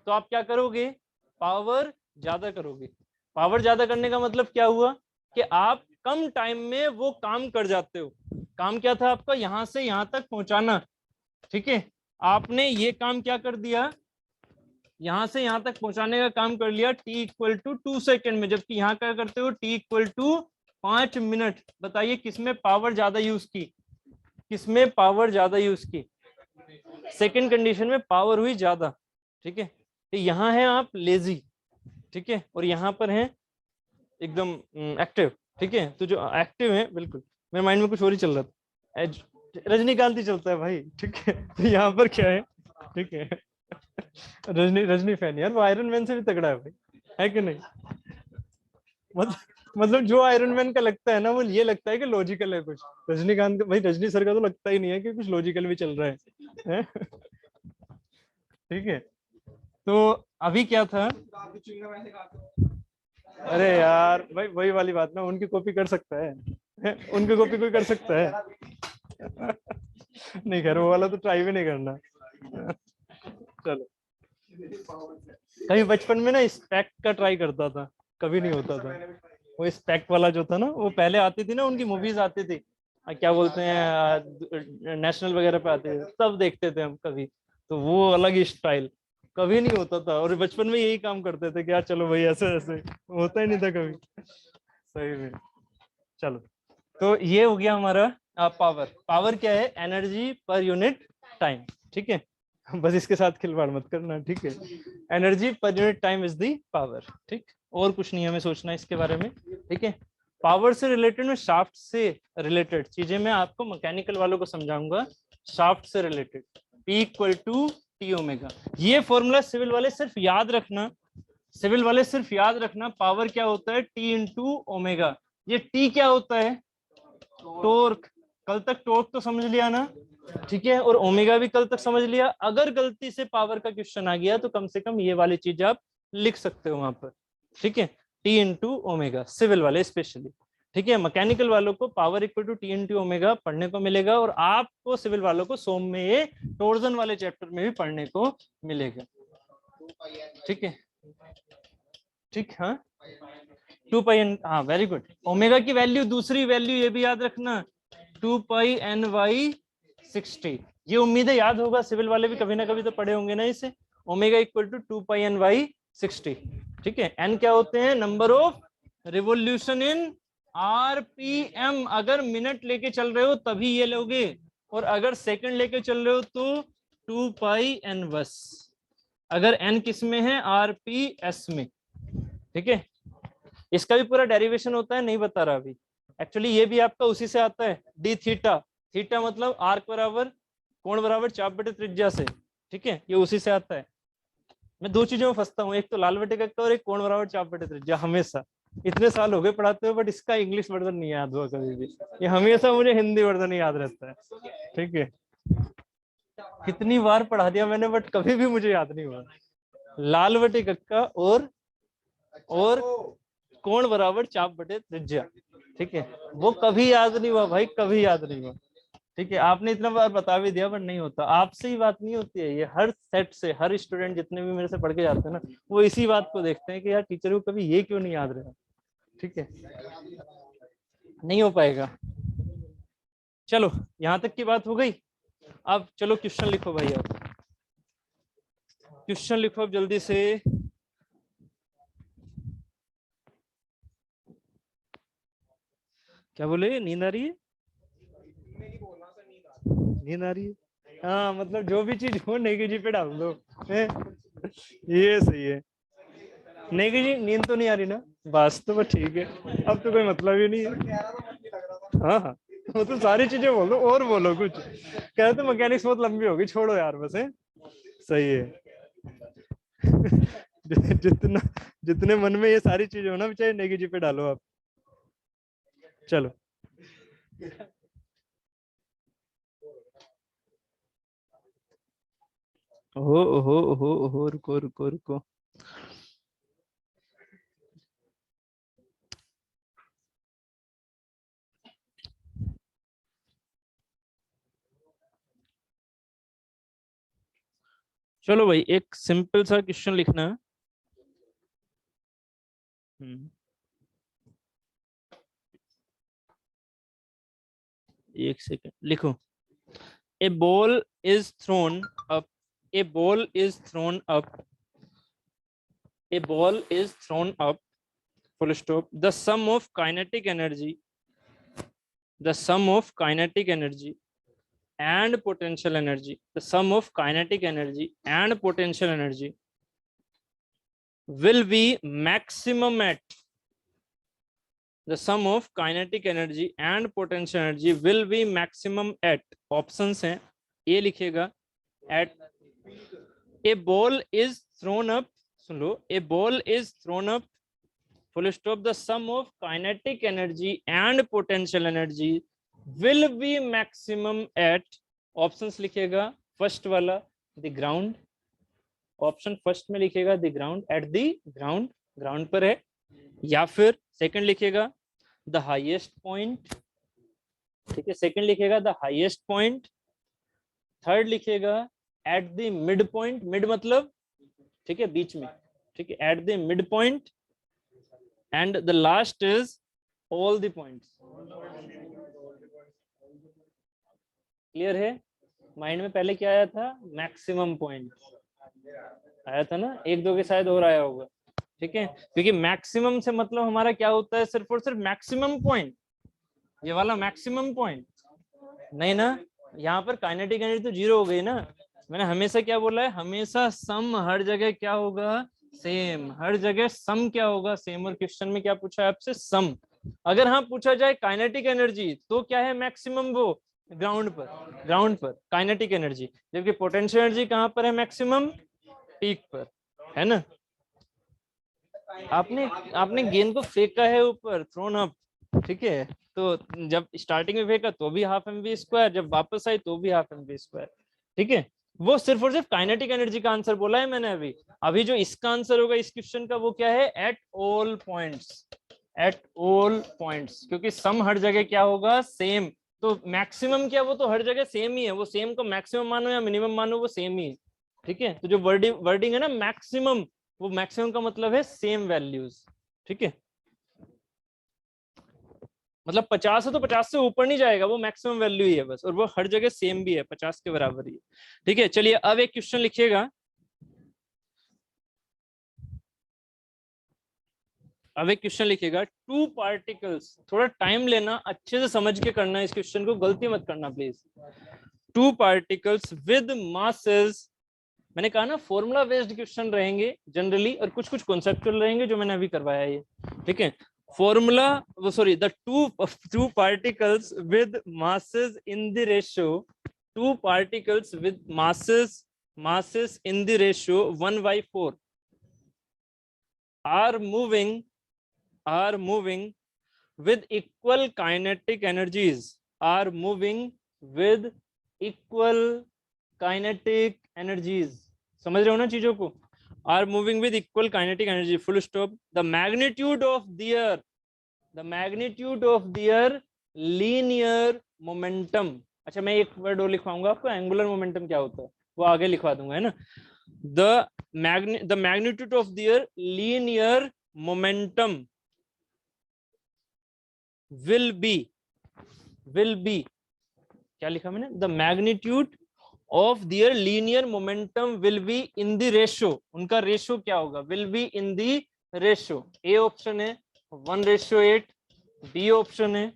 तो आप क्या करोगे, पावर ज्यादा करोगे। पावर ज्यादा करने का मतलब क्या हुआ, कि आप कम टाइम में वो काम कर जाते हो। काम क्या था आपका, यहां से यहां तक पहुंचाना। ठीक है, आपने ये काम क्या कर दिया, यहां से यहां तक पहुंचाने का काम कर लिया t = 2 सेकेंड में, जबकि यहां क्या करते हो t = 5 मिनट। बताइए किसमें पावर ज्यादा यूज की, किसमें पावर ज्यादा यूज की, सेकंड कंडीशन में पावर हुई ज्यादा। ठीक है, तो यहाँ है आप लेजी, ठीक है, और यहाँ पर है एकदम एक्टिव। ठीक है, तो जो एक्टिव है, बिल्कुल मेरे माइंड में कुछ और ही चल रहा था, रजनीकांत ही चलता है भाई। ठीक है, तो यहाँ पर क्या है, ठीक है, रजनी फैन यार, वो आयरन मैन से भी तगड़ा है भाई, है कि नहीं। मतलब जो आयरन मैन का लगता है ना, वो ये लगता है कि लॉजिकल है कुछ, रजनीकांत का भाई, रजनी सर का तो लगता ही नहीं है कि कुछ लॉजिकल भी चल रहा है? ठीक है, तो अभी क्या था, अरे यार भाई वही वाली बात ना, उनकी कॉपी कर सकता है, उनकी कॉपी कोई कर सकता है? नहीं, खैर वो वाला तो ट्राई भी नहीं करना। चलो, कभी बचपन में ना स्पेक का ट्राई करता था, कभी नहीं होता था। वो स्पेक वाला जो था ना, वो पहले आती थी ना, उनकी मूवीज आती थी, क्या बोलते हैं, नेशनल वगैरह पे आते थे, तब देखते थे हम कभी। तो वो अलग ही स्टाइल, कभी नहीं होता था। और बचपन में यही काम करते थे कि यार चलो भाई ऐसे ऐसे, होता ही नहीं था कभी, सही में। चलो, तो ये हो गया हमारा पावर। पावर क्या है, एनर्जी पर यूनिट टाइम। ठीक है, बस इसके साथ खिलवाड़ मत करना, ठीक है। Energy per unit time is the power, ठीक, और कुछ नहीं हमें सोचना इसके बारे में, ठीक है। पावर से रिलेटेड में शाफ्ट से रिलेटेड चीजें मैं आपको मैकेनिकल वालों को समझाऊंगा। शाफ्ट से related P equal to T omega, ये फॉर्मूला सिविल वाले सिर्फ याद रखना, सिविल वाले सिर्फ याद रखना। पावर क्या होता है? T into omega. ये T क्या होता है? टॉर्क। कल तक टॉर्क तो समझ लिया ना, ठीक है, और ओमेगा भी कल तक समझ लिया। अगर गलती से पावर का क्वेश्चन आ गया तो कम से कम ये वाली चीज आप लिख सकते हो वहां पर, ठीक है। T इंटू ओमेगा, सिविल वाले स्पेशली, ठीक है। मैकेनिकल वालों को power equal to T into omega पढ़ने को मिलेगा, और आपको सिविल वालों को सोम में ये टॉर्जन वाले चैप्टर में भी पढ़ने को मिलेगा, ठीक है, ठीक। हाँ 2 पाई, हाँ वेरी गुड। ओमेगा की वैल्यू, दूसरी वैल्यू ये भी याद रखना 2 पाई NY 60। ये उम्मीद है याद होगा, सिविल वाले भी कभी ना कभी तो पढ़े होंगे ना इसे। Omega equal to 2 pi NY 60, ठीक है। एन क्या होते हैं? Number of revolution in RPM। अगर मिनट लेके चल रहे हो तभी ये लोगे, और अगर सेकंड लेके चल रहे हो तो 2 पाई N बस। अगर एन किस में है? RPS में, ठीक है। इसका भी पूरा डेरिवेशन होता है, नहीं बता रहा अभी। एक्चुअली ये भी आपका उसी से आता है, डी थीटा। थीटा मतलब आर्क बराबर कोण बराबर चाप बटे त्रिज्या से, ठीक है, ये उसी से आता है। मैं दो चीजों में फंसता हूँ, एक तो लाल बटे का और एक कोण बराबर चाप बटे त्रिज्या, हमेशा। इतने साल हो गए पढ़ाते हुए, बट इसका इंग्लिश वर्जन नहीं याद हुआ कभी भी। ये हमेशा मुझे हिंदी वर्जन याद रहता है, ठीक है। कितनी बार पढ़ा दिया मैंने, बट कभी भी मुझे याद नहीं हुआ। लाल बटे कक्का और कोण बराबर चाप बटे त्रिज्या, ठीक है, वो कभी याद नहीं हुआ भाई, कभी याद नहीं हुआ, ठीक है। आपने इतना बार बता भी दिया, बट नहीं होता। आपसे ही बात नहीं होती है, ये हर सेट से, हर स्टूडेंट जितने भी मेरे से पढ़ के जाते हैं ना, वो इसी बात को देखते हैं कि यार टीचर को कभी ये क्यों नहीं याद रहा, ठीक है। नहीं हो पाएगा। चलो यहां तक की बात हो गई। अब चलो क्वेश्चन लिखो भाई, आप क्वेश्चन लिखो अब जल्दी से। क्या बोले? नींद आ रही है? नींद आ रही है? हाँ मतलब जो भी चीज हो नेगी जी पे डाल दो, ये सही है। नेगी जी नींद तो नहीं आ रही ना? बस तो ठीक है, अब तो कोई मतलब ही नहीं है। हाँ हाँ, वो तो सारी चीजें बोल दो, और बोलो कुछ। कह रहे तो मैकेनिक्स बहुत लंबी होगी, छोड़ो यार बस है। सही है। जितना जितने मन में ये सारी चीजें हो ना, चाहे नेगी जी पे डालो आप। चलो ओहो ओहो ओहो ओहो, रुको रुको रुको। चलो भाई एक सिंपल सा क्वेश्चन लिखना है। एक सेकंड लिखो। A ball is thrown up, a ball is thrown up, a ball is thrown up, full stop. The sum of kinetic energy, the sum of kinetic energy and potential energy, the sum of kinetic energy and potential energy will be maximum at, the sum of kinetic energy and potential energy will be maximum at, options हैं, ये लिखेगा at a ball is thrown up, soon low, a ball is thrown up, full stop. The sum of kinetic energy and potential energy will be maximum at, options लिखेगा first वाला the ground, option first में लिखेगा the ground, at the ground, ground पर है, या फिर second लिखेगा the highest point, ठीक है, सेकंड लिखेगा the highest point, थर्ड लिखेगा at the mid point, mid मतलब ठीक है बीच में, ठीक है, at the mid point, and the last is all the points. Clear है? माइंड में पहले क्या आया था? मैक्सिमम पॉइंट आया था ना, एक दो के शायद और आया होगा, ठीक है, क्योंकि मैक्सिमम से मतलब हमारा क्या होता है? सिर्फ और सिर्फ मैक्सिमम पॉइंट, ये वाला मैक्सिमम पॉइंट नहीं ना। यहाँ पर काइनेटिक एनर्जी तो जीरो हो गई ना, मैंने हमेशा क्या बोला है, हमेशा सम हर जगह क्या होगा, सेम। हर जगह सम क्या होगा, सेम। और क्वेश्चन में क्या पूछा है आपसे, सम। अगर हाँ पूछा जाए काइनेटिक एनर्जी, तो क्या है मैक्सिमम, वो ग्राउंड पर, ग्राउंड पर काइनेटिक एनर्जी। जबकि पोटेंशियल एनर्जी कहाँ पर है मैक्सिमम, पीक पर, है ना। आपने आपने गेंद को फेंका है ऊपर, थ्रोन अप, ठीक है। तो जब स्टार्टिंग में फेंका तो भी हाफ एम वी स्क्वायर, जब वापस आई तो भी हाफ एम वी स्क्वायर, ठीक है। वो सिर्फ और सिर्फ काइनेटिक एनर्जी का आंसर बोला है मैंने अभी। अभी जो इसका आंसर होगा इस क्वेश्चन का, वो क्या है, at all points, at all points. क्योंकि सम हर जगह क्या होगा, सेम। तो मैक्सिमम क्या, वो तो हर जगह सेम ही है। वो सेम को मैक्सिमम मानो या मिनिमम मानो, वो सेम ही है, ठीक है। तो जो वर्डिंग है ना मैक्सिमम, वो मैक्सिमम का मतलब है सेम वैल्यूज, ठीक है। मतलब 50 है तो 50 से ऊपर नहीं जाएगा, वो मैक्सिमम वैल्यू ही है बस। और वो हर जगह सेम भी है, 50 के बराबर ही है, ठीक है। चलिए अब एक क्वेश्चन लिखिएगा। अब एक क्वेश्चन लिखिएगा, टू पार्टिकल्स, थोड़ा टाइम लेना, अच्छे से समझ के करना इस क्वेश्चन को, गलती मत करना please. Two particles with masses, मैंने कहा ना फॉर्मूला बेस्ड क्वेश्चन रहेंगे जनरली, और कुछ कुछ कॉन्सेप्चुअल रहेंगे जो मैंने अभी करवाया है, ठीक है। फॉर्मूला, वो sorry, the two particles with masses in the ratio, two particles with masses in the ratio 1/4 are moving with equal kinetic energies, are moving with equal kinetic energies। समझ रहे हो ना चीजों को, are moving with equal kinetic energy, full stop। the magnitude of their linear momentum। अच्छा मैं एक word और लिखवाऊंगा आपको, एंगुलर मोमेंटम क्या होता है वो आगे लिखवा दूंगा, है ना। the magnitude of their linear momentum will be क्या लिखा मैंने, the magnitude of their linear momentum will be in the ratio, उनका रेशियो क्या होगा, will be in the ratio। A option है 1:8, बी ऑप्शन है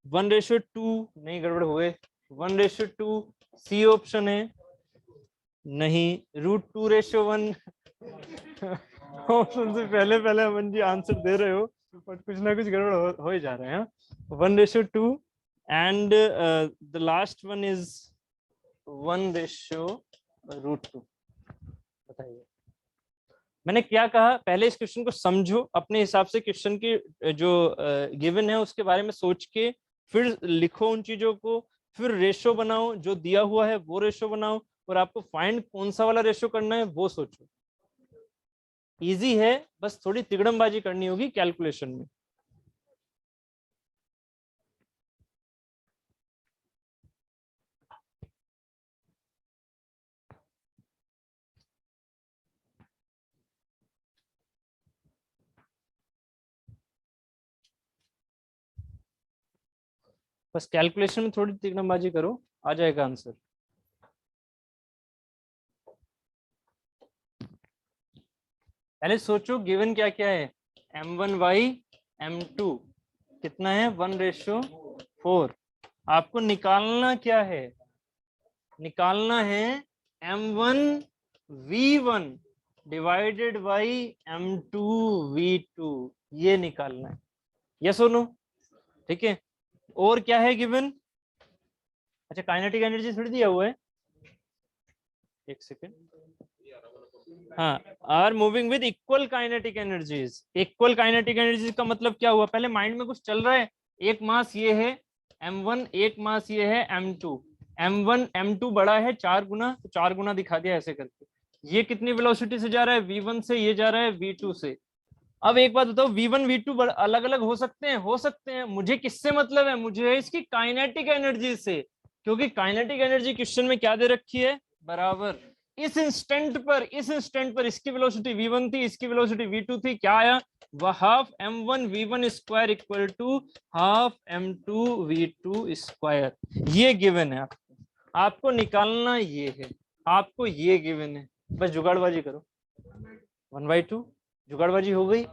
1:2, नहीं गड़बड़ हुए, 1:2, सी ऑप्शन है नहीं, √2:1। ऑप्शन से पहले पहले अमन जी आंसर दे रहे हो, बट कुछ ना कुछ गड़बड़ हो ही जा रहे हैं। 1:2 and the last one is 1:√2। बताइए मैंने क्या कहा, पहले इस क्वेश्चन को समझो अपने हिसाब से, क्वेश्चन की जो गिवन है उसके बारे में सोच के फिर लिखो उन चीजों को, फिर रेशो बनाओ, जो दिया हुआ है वो रेशो बनाओ, और आपको फाइंड कौन सा वाला रेशो करना है वो सोचो। इजी है, बस थोड़ी तिगड़मबाजी करनी होगी कैलकुलेशन में। बस कैलकुलेशन में थोड़ी तिगड़मबाजी करो, आ जाएगा आंसर। पहले सोचो गिवन क्या क्या है, m1/m2 कितना है, 1:4। आपको निकालना क्या है, निकालना है m1v1 डिवाइडेड बाई m2v2, ये निकालना है, यस और नो, ठीक है। और क्या है गिवन, अच्छा काइनेटिक एनर्जी थोड़ी दिया हुआ है, एक सेकेंड, हाँ, are moving with equal kinetic energies. Equal kinetic energies का मतलब क्या हुआ, पहले माइंड में कुछ चल रहा है, एक मास ये है m1, एक मास ये है m2, m1 m2 बड़ा है 4 गुना, तो 4 गुना दिखा दिया ऐसे करके। ये कितनी वेलोसिटी से जा रहा है, v1 से, ये जा रहा है v2 से। अब एक बात बताओ, v1 v2 अलग अलग हो सकते हैं, हो सकते हैं, मुझे किससे मतलब है, मुझे इसकी काइनेटिक एनर्जी से, क्योंकि काइनेटिक एनर्जी क्वेश्चन में क्या दे रखी है, बराबर। इस इंस्टेंट पर इसकी वेलोसिटी v1 थी, इसकी वेलोसिटी v2 थी, क्या आया, वह half m1 v1 square equal to half m2 v2 square. ये गिवन है आपको निकालना, ये है आपको, ये गिवन है, बस जुगाड़बाजी करो। 1/2 जुगाड़बाजी हो गई,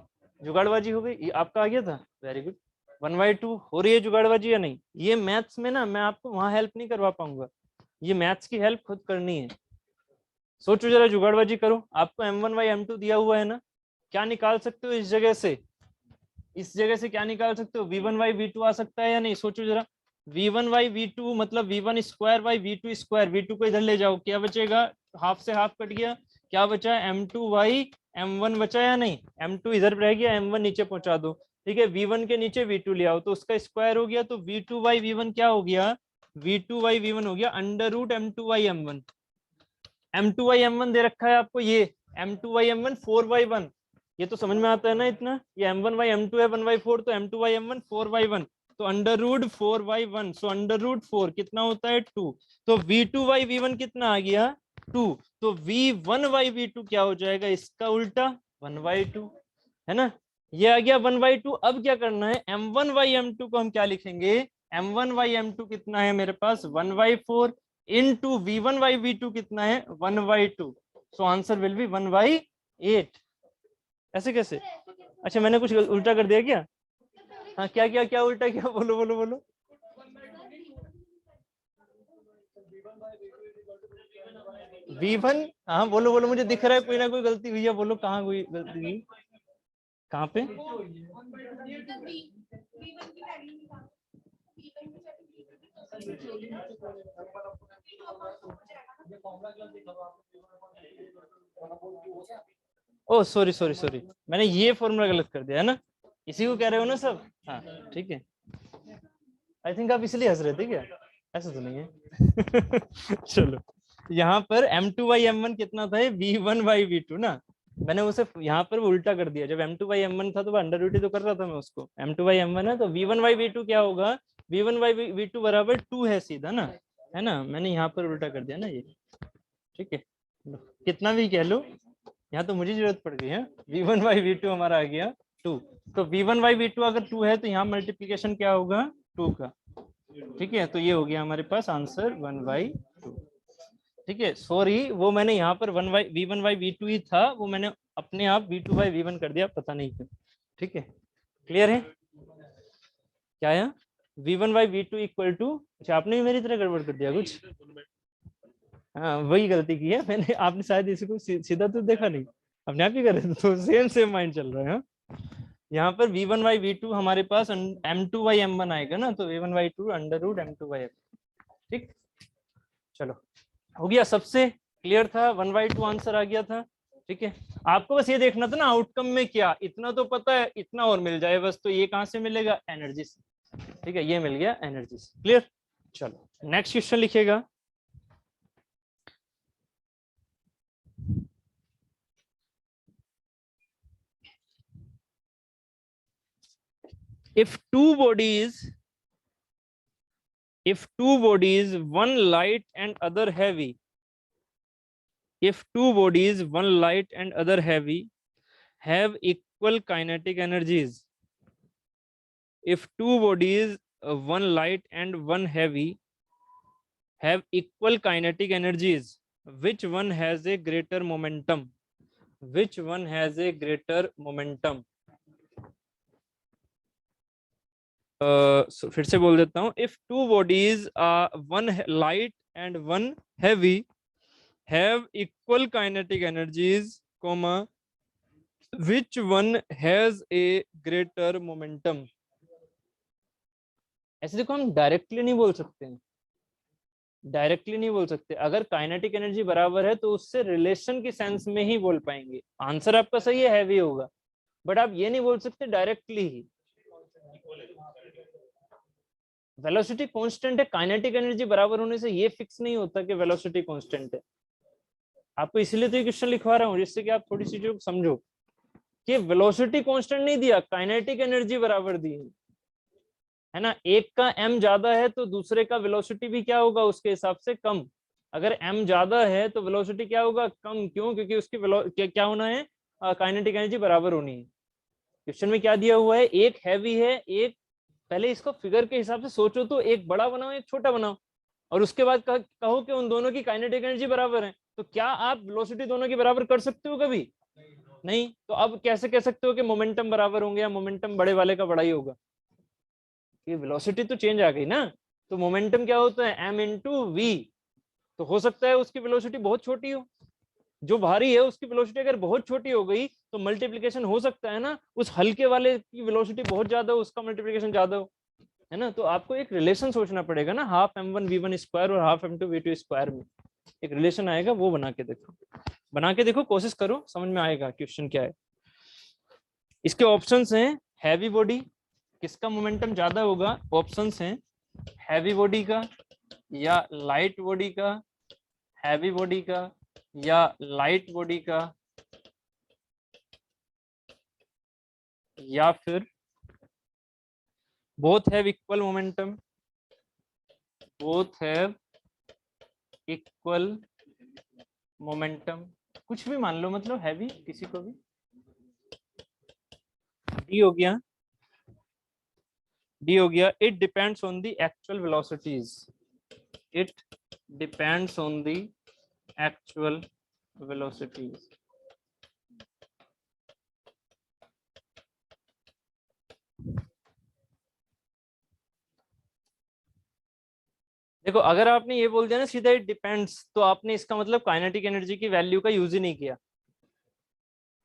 जुगाड़बाजी हो गई, ये आपका आ गया था, वेरी गुड। 1/2 हो रही है जुगाड़बाजी या नहीं, ये मैथ्स में ना मैं आपको वहां हेल्प नहीं करवा पाऊंगा, ये मैथ्स की हेल्प खुद करनी है। सोचो जरा, जुगाड़बाजी करो। आपको m1/m2 दिया हुआ है ना, क्या निकाल सकते हो इस जगह से? इस जगह से क्या निकाल सकते हो? v1/v2 आ सकता है या नहीं? सोचो जरा। v1/v2 मतलब v1 स्क्वायर/v2 स्क्वायर। v2 को इधर ले जाओ, क्या बचेगा? हाफ से हाफ कट गया, क्या बचा? m2/m1 बचा या नहीं? m2 इधर रह गया, m1 नीचे पहुंचा दो। ठीक है, v1 के नीचे v2 ले आओ तो उसका स्क्वायर हो गया, तो v2/v1 क्या हो गया? v2/v1 हो गया √m2/m1। m2/m1 दे रखा है आपको, ये m2/m1 4/1। ये तो समझ में आता है ना इतना? ये m1/m2 है 1/4, तो m2/m1 4/1, तो √4/1, सो √4 कितना होता है? 2। तो v2/v1 कितना आ गया? 2। तो v1/v2 क्या हो जाएगा? इसका उल्टा 1/2, है ना? ये आ गया 1/2। अब क्या करना है? m1/m2 को हम क्या लिखेंगे? m1/m2 कितना है मेरे पास? 1/4 इनटू v1/v2 कितना है? 1/2। So answer will be 1/8। ऐसे कैसे? अच्छा, मैंने कुछ उल्टा कर दिया क्या? हाँ, क्या क्या क्या उल्टा किया? बोलो बोलो बोलो। v1, हाँ बोलो बोलो, मुझे दिख रहा है कोई ना कोई गलती हुई है। बोलो कहाँ कोई गलती हुई? कहाँ पे? ओ सॉरी सॉरी सॉरी, मैंने ये फॉर्मूला गलत कर दिया है ना? इसी को कह रहे हो ना सब? हाँ ठीक है। आई थिंक आप इसलिए हंस रहे थे क्या? ऐसा तो नहीं है। चलो, यहाँ पर m2/m1 कितना था? v1/v2 ना। मैंने उसे यहाँ पर उल्टा कर दिया। जब m2/m1 था तो अंडर रूट तो कर रहा था मैं उसको। m2/m1 है तो v1/v2 क्या होगा? v1/v2 बराबर 2 है सीधा ना, है ना? मैंने यहाँ पर उल्टा कर दिया ना ये। ठीक है, कितना भी कह लो, यहाँ तो मुझे जरूरत पड़ गई है। v1/v2 हमारा आ गया 2। तो v1/v2 अगर 2 है तो यहाँ मल्टीप्लीकेशन क्या होगा? 2 का। ठीक है, तो ये हो गया हमारे पास आंसर 1/2। ठीक है, सॉरी, वो मैंने यहाँ पर v1/v2 ही था, वो मैंने अपने आप v2/v1 कर दिया, पता नहीं क्यों। ठीक है, क्लियर है? क्या है? v1/v2 इक्वल टू, अच्छा आपने भी मेरी तरह गड़बड़ कर दिया कुछ। हाँ, वही गलती की है मैंने। आपने शायद इसको सीधा तो देखा नहीं, अपने आप ही कर रहे थे, तो सेम सेम माइंड चल रहा है। हाँ? यहाँ पर v1/v2 हमारे पास m2/m1 आएगा ना, तो v1/2 √m2/m। ठीक, चलो हो गया, सबसे क्लियर था। 1/2 आंसर आ गया था। ठीक है, आपको बस ये देखना था ना आउटकम में क्या, इतना तो पता है, इतना और मिल जाए बस। तो ये कहाँ से मिलेगा? एनर्जी से। ठीक है, ये मिल गया एनर्जी से। क्लियर? चलो नेक्स्ट क्वेश्चन लिखिएगा। if two bodies one light and other heavy, if two bodies one light and other heavy have equal kinetic energies, if two bodies one light and one heavy have equal kinetic energies, which one has a greater momentum? Which one has a greater momentum? फिर से बोल देता हूँ। If two bodies one light and one heavy have equal kinetic energies comma which one has a greater momentum. ऐसे देखो, हम directly नहीं बोल सकते हैं, डायरेक्टली नहीं बोल सकते। अगर काइनेटिक एनर्जी बराबर है तो उससे रिलेशन की सेंस में ही बोल पाएंगे। आंसर आपका सही है, हैवी होगा, बट आप ये नहीं बोल सकते डायरेक्टली ही। वेलोसिटी कांस्टेंट है, काइनेटिक एनर्जी बराबर होने से ये फिक्स नहीं होता कि वेलोसिटी कांस्टेंट है। आपको इसलिए तो ये क्वेश्चन लिखवा रहा हूँ जिससे कि आप थोड़ी सी चीजों को समझो कि वेलोसिटी कांस्टेंट नहीं दिया, काइनेटिक एनर्जी बराबर दी है ना। एक का m ज्यादा है तो दूसरे का वेलोसिटी भी क्या होगा? उसके हिसाब से कम। अगर m ज्यादा है तो वेलोसिटी क्या होगा? कम। क्यों? क्योंकि उसकी क्या होना है? काइनेटिक एनर्जी बराबर होनी है। क्वेश्चन में क्या दिया हुआ है? एक हैवी है, एक, पहले इसको फिगर के हिसाब से सोचो तो एक बड़ा बनाओ एक छोटा बनाओ, और उसके बाद कहो कि उन दोनों की काइनेटिक एनर्जी बराबर है। तो क्या आप वेलोसिटी दोनों की बराबर कर सकते हो? कभी नहीं। तो अब कैसे कह सकते हो कि मोमेंटम बराबर होंगे या मोमेंटम बड़े वाले का बड़ा ही होगा? ये वेलोसिटी तो चेंज आ गई ना। तो मोमेंटम क्या होता है? m into v. तो हो सकता है उसकी वेलोसिटी बहुत छोटी हो, जो भारी है उसकी वेलोसिटी अगर बहुत छोटी हो गई तो मल्टीप्लिकेशन हो सकता है ना, उस हल्के वाले की वेलोसिटी बहुत ज्यादा हो, उसका मल्टीप्लिकेशन ज्यादा हो, है ना। तो आपको एक रिलेशन सोचना पड़ेगा ना, हाफ m1 v1 स्क्वायर और हाफ m2 v2 स्क्वायर में एक रिलेशन आएगा, वो बना के देखो, बना के देखो, कोशिश करो, समझ में आएगा क्वेश्चन क्या है। इसके ऑप्शंस हैं, हैवी बॉडी किसका मोमेंटम ज्यादा होगा, ऑप्शंस हैं हैवी बॉडी का या लाइट बॉडी का, हैवी बॉडी का या लाइट बॉडी का, या फिर both have equal momentum, both have equal momentum, कुछ भी मान लो, मतलब हैवी किसी को भी। डी हो गया, डी हो गया, it depends on the actual velocities, it depends on the actual velocities. देखो अगर आपने ये बोल दिया ना सीधा इट डिपेंड्स, तो आपने इसका मतलब काइनेटिक एनर्जी की वैल्यू का यूज ही नहीं किया।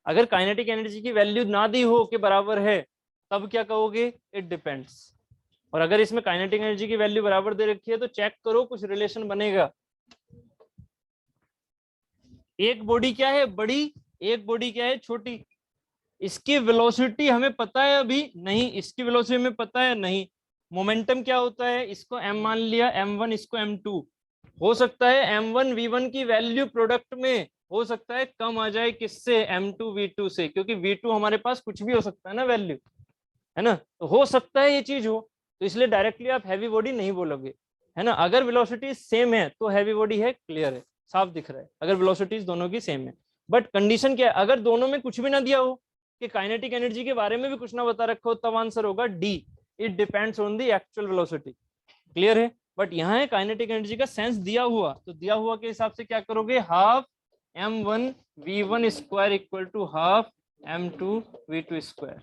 अगर काइनेटिक एनर्जी की वैल्यू ना दी हो के बराबर है, तब क्या कहोगे, इट डिपेंड्स। और अगर इसमें काइनेटिक एनर्जी की वैल्यू बराबर दे रखी है तो चेक करो कुछ रिलेशन बनेगा। एक बॉडी क्या है बड़ी, एक बॉडी क्या है छोटी, इसकी वेलोसिटी हमें पता है अभी नहीं, इसकी वेलोसिटी हमें पता है नहीं। मोमेंटम क्या होता है, इसको m मान लिया, m1 इसको m2, हो सकता है m1 v1 की वैल्यू प्रोडक्ट में हो सकता है कम आ जाए, किससे, m2 v2 से, क्योंकि v2 हमारे पास कुछ भी हो सकता है ना वैल्यू, है ना, तो हो सकता है ये चीज हो, तो इसलिए डायरेक्टली आप हैवी बॉडी नहीं बोलोगे, है ना। अगर वेलोसिटी सेम है तो हैवी बॉडी है, क्लियर है, साफ दिख रहा है, अगर वेलोसिटीज दोनों की सेम है। बट कंडीशन क्या है, अगर दोनों में कुछ भी ना दिया हो, कि काइनेटिक एनर्जी के बारे में भी कुछ ना बता रखा हो, तब आंसर होगा D, it depends on the actual velocity, clear है। बट यहाँ है काइनेटिक एनर्जी का सेंस दिया हुआ, तो दिया हुआ के हिसाब से क्या करोगे, half m1 v1 square equal to half m2 v2 square,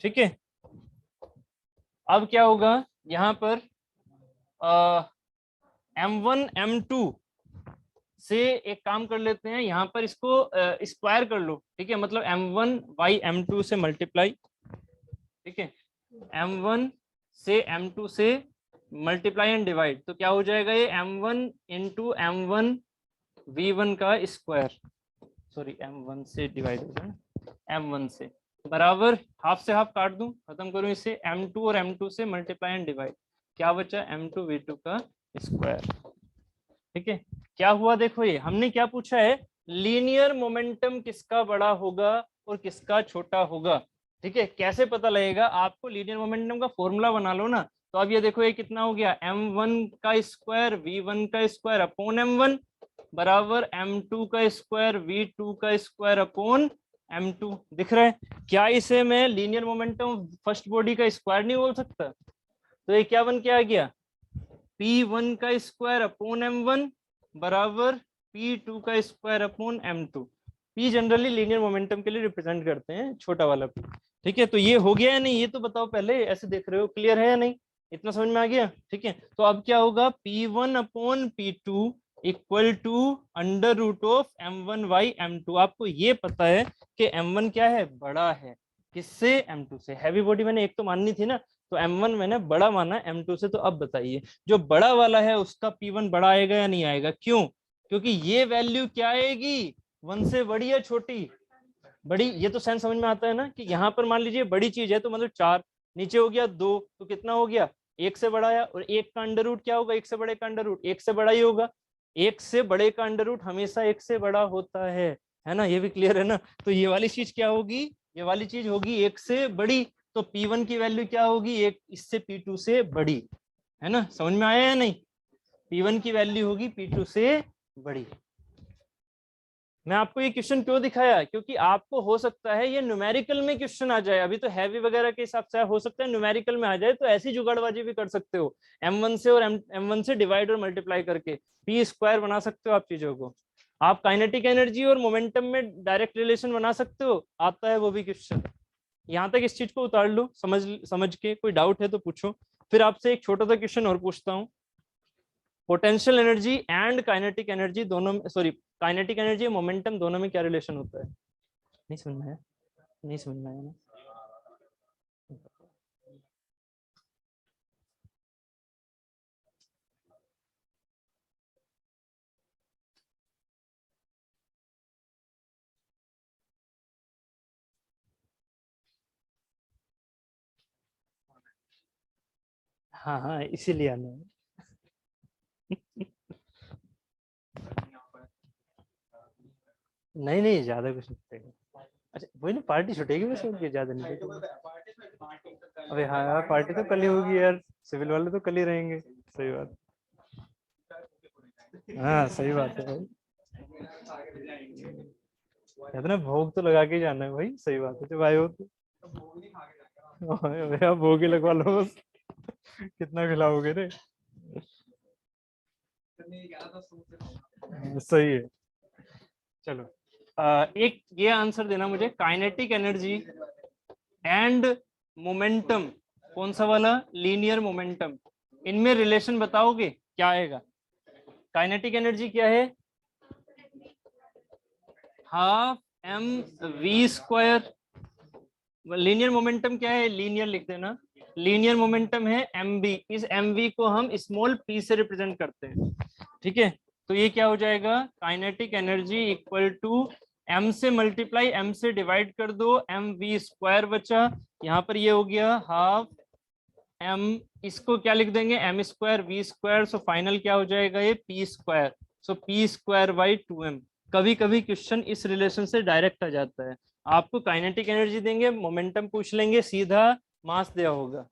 ठीक है। अब क्या होगा यहाँ पर, m1 m2 से एक काम कर लेते हैं, यहाँ पर इसको स्क्वायर कर लो, ठीक है, मतलब m1 बाई m2 से मल्टीप्लाई, ठीक है, m1 से m2 से मल्टीप्लाई एंड डिवाइड, तो क्या हो जाएगा ये m1 इंटू m1 v1 का स्क्वायर, सॉरी m1 से डिवाइड हो जाए m1 से, बराबर हाफ से हाफ काट दूं, खत्म करूं इसे, m2 और m2 से मल्टीप्लाई एंड डिवाइड, क्या बचा, m2 v2 का स्क्वायर, ठीक है। क्या हुआ देखो, ये हमने क्या पूछा है, लीनियर मोमेंटम किसका बड़ा होगा और किसका छोटा होगा, ठीक है। कैसे पता लगेगा आपको, लीनियर मोमेंटम का फॉर्मूला बना लो ना, तो अब ये देखो ये कितना हो गया, m1 का स्क्वायर v1 का स्क्वायर अपॉन m1 बराबर m2 का स्क्वायर v2 का स्क्वायर अपॉन m2, दिख रहा है। क्या इसे मैं लीनियर मोमेंटम फर्स्ट बॉडी का स्क्वायर नहीं बोल सकता, तो ये क्या बन के आ गया, p1 का स्क्वायर अपॉन m1 बराबर p2 का square upon m2। p generally linear momentum के लिए रिप्रेजेंट करते हैं, छोटा वाला p, ठीक है। तो ये हो गया या नहीं, ये तो बताओ पहले, ऐसे देख रहे हो, क्लियर है या नहीं, इतना समझ में आ गया, ठीक है। तो अब क्या होगा, p1 upon p2 equal to under root of m1 by m2। आपको ये पता है कि m1 क्या है, बड़ा है, किससे, m2 से। हैवी बॉडी मैंने एक तो माननी थी ना, तो m1 मैंने बड़ा माना m2 से। तो अब बताइए, जो बड़ा वाला है उसका p1 बड़ा आएगा या नहीं आएगा, क्यों, क्योंकि ये वैल्यू क्या आएगी, 1 से बड़ी या छोटी, बड़ी। ये तो सेंस समझ में आता है ना, कि यहाँ पर मान लीजिए बड़ी चीज है तो मतलब 4, नीचे हो गया 2, तो कितना हो गया, 1 से बड़ा आया, और 1 का अंडर रूट क्या होगा, 1 से बड़े का अंडर रूट 1 से बड़ा ही होगा, 1 से बड़े का अंडर रूट हमेशा 1 से बड़ा होता है ना, ये भी क्लियर है ना। तो ये वाली चीज क्या होगी, ये वाली चीज होगी 1 से बड़ी, तो P1 की वैल्यू क्या होगी, एक इससे P2 से बड़ी, है ना, समझ में आया या नहीं, P1 की वैल्यू होगी P2 से बड़ी। मैं आपको ये क्वेश्चन क्यों दिखाया, क्योंकि आपको हो सकता है ये न्यूमेरिकल में क्वेश्चन आ जाए, अभी तो हैवी वगैरह के हिसाब से हो सकता है न्यूमेरिकल में आ जाए, तो ऐसी जुगाड़बाजी भी कर सकते हो, m1 से और m1 से डिवाइड और मल्टीप्लाई करके p स्क्वायर बना सकते हो आप चीजों को। आप काइनेटिक एनर्जी और मोमेंटम में डायरेक्ट रिलेशन बना सकते हो, आता है वो भी क्वेश्चन। यहाँ तक इस चीज को उतार लो, समझ के, कोई डाउट है तो पूछो, फिर आपसे एक छोटा सा क्वेश्चन और पूछता हूँ। Potential energy and kinetic energy दोनों में, सॉरी काइनेटिक एनर्जी मोमेंटम दोनों में क्या रिलेशन होता है? नहीं समझ में है? नहीं समझ में आया ना? हाँ हाँ, इसीलिए आना है। नहीं नहीं, ज्यादा कुछ नहीं छूटेगा। अच्छा वही ना, पार्टी छूटेगी बस, उनकी ज्यादा नहीं छूटेगी। अबे हाँ यार, पार्टी तो कल ही होगी यार, सिविल वाले तो कल ही रहेंगे। सही बात। हाँ सही बात है भाई, कहते ना भोग तो लगा के ही जाना है भाई। सही बात है, तो भाई हो तो भैया भोग ही लगवा लो बस। कितना खिलाओगे रे? सही है। चलो एक ये आंसर देना मुझे, काइनेटिक एनर्जी एंड मोमेंटम, कौन सा वाला? लीनियर मोमेंटम, इनमें रिलेशन बताओगे क्या आएगा? काइनेटिक एनर्जी क्या है? Half m v square. Linear momentum क्या है? लीनियर लिख देना। लीनियर मोमेंटम है एम बी, इस एम वी को हम स्मॉल पी से रिप्रेजेंट करते हैं। ठीक है, तो ये क्या हो जाएगा? Kinetic energy equal to m से मल्टीप्लाई एम से डिवाइड कर दो, एम वी स्क्वायर बचा, यहाँ पर ये हो गया हाफ एम, इसको क्या लिख देंगे? M square v square, so final क्या हो जाएगा? ये p square, so p square by 2m। कभी कभी क्वेश्चन इस रिलेशन से डायरेक्ट आ जाता है, आपको काइनेटिक एनर्जी देंगे, मोमेंटम पूछ लेंगे, सीधा मास दिया होगा,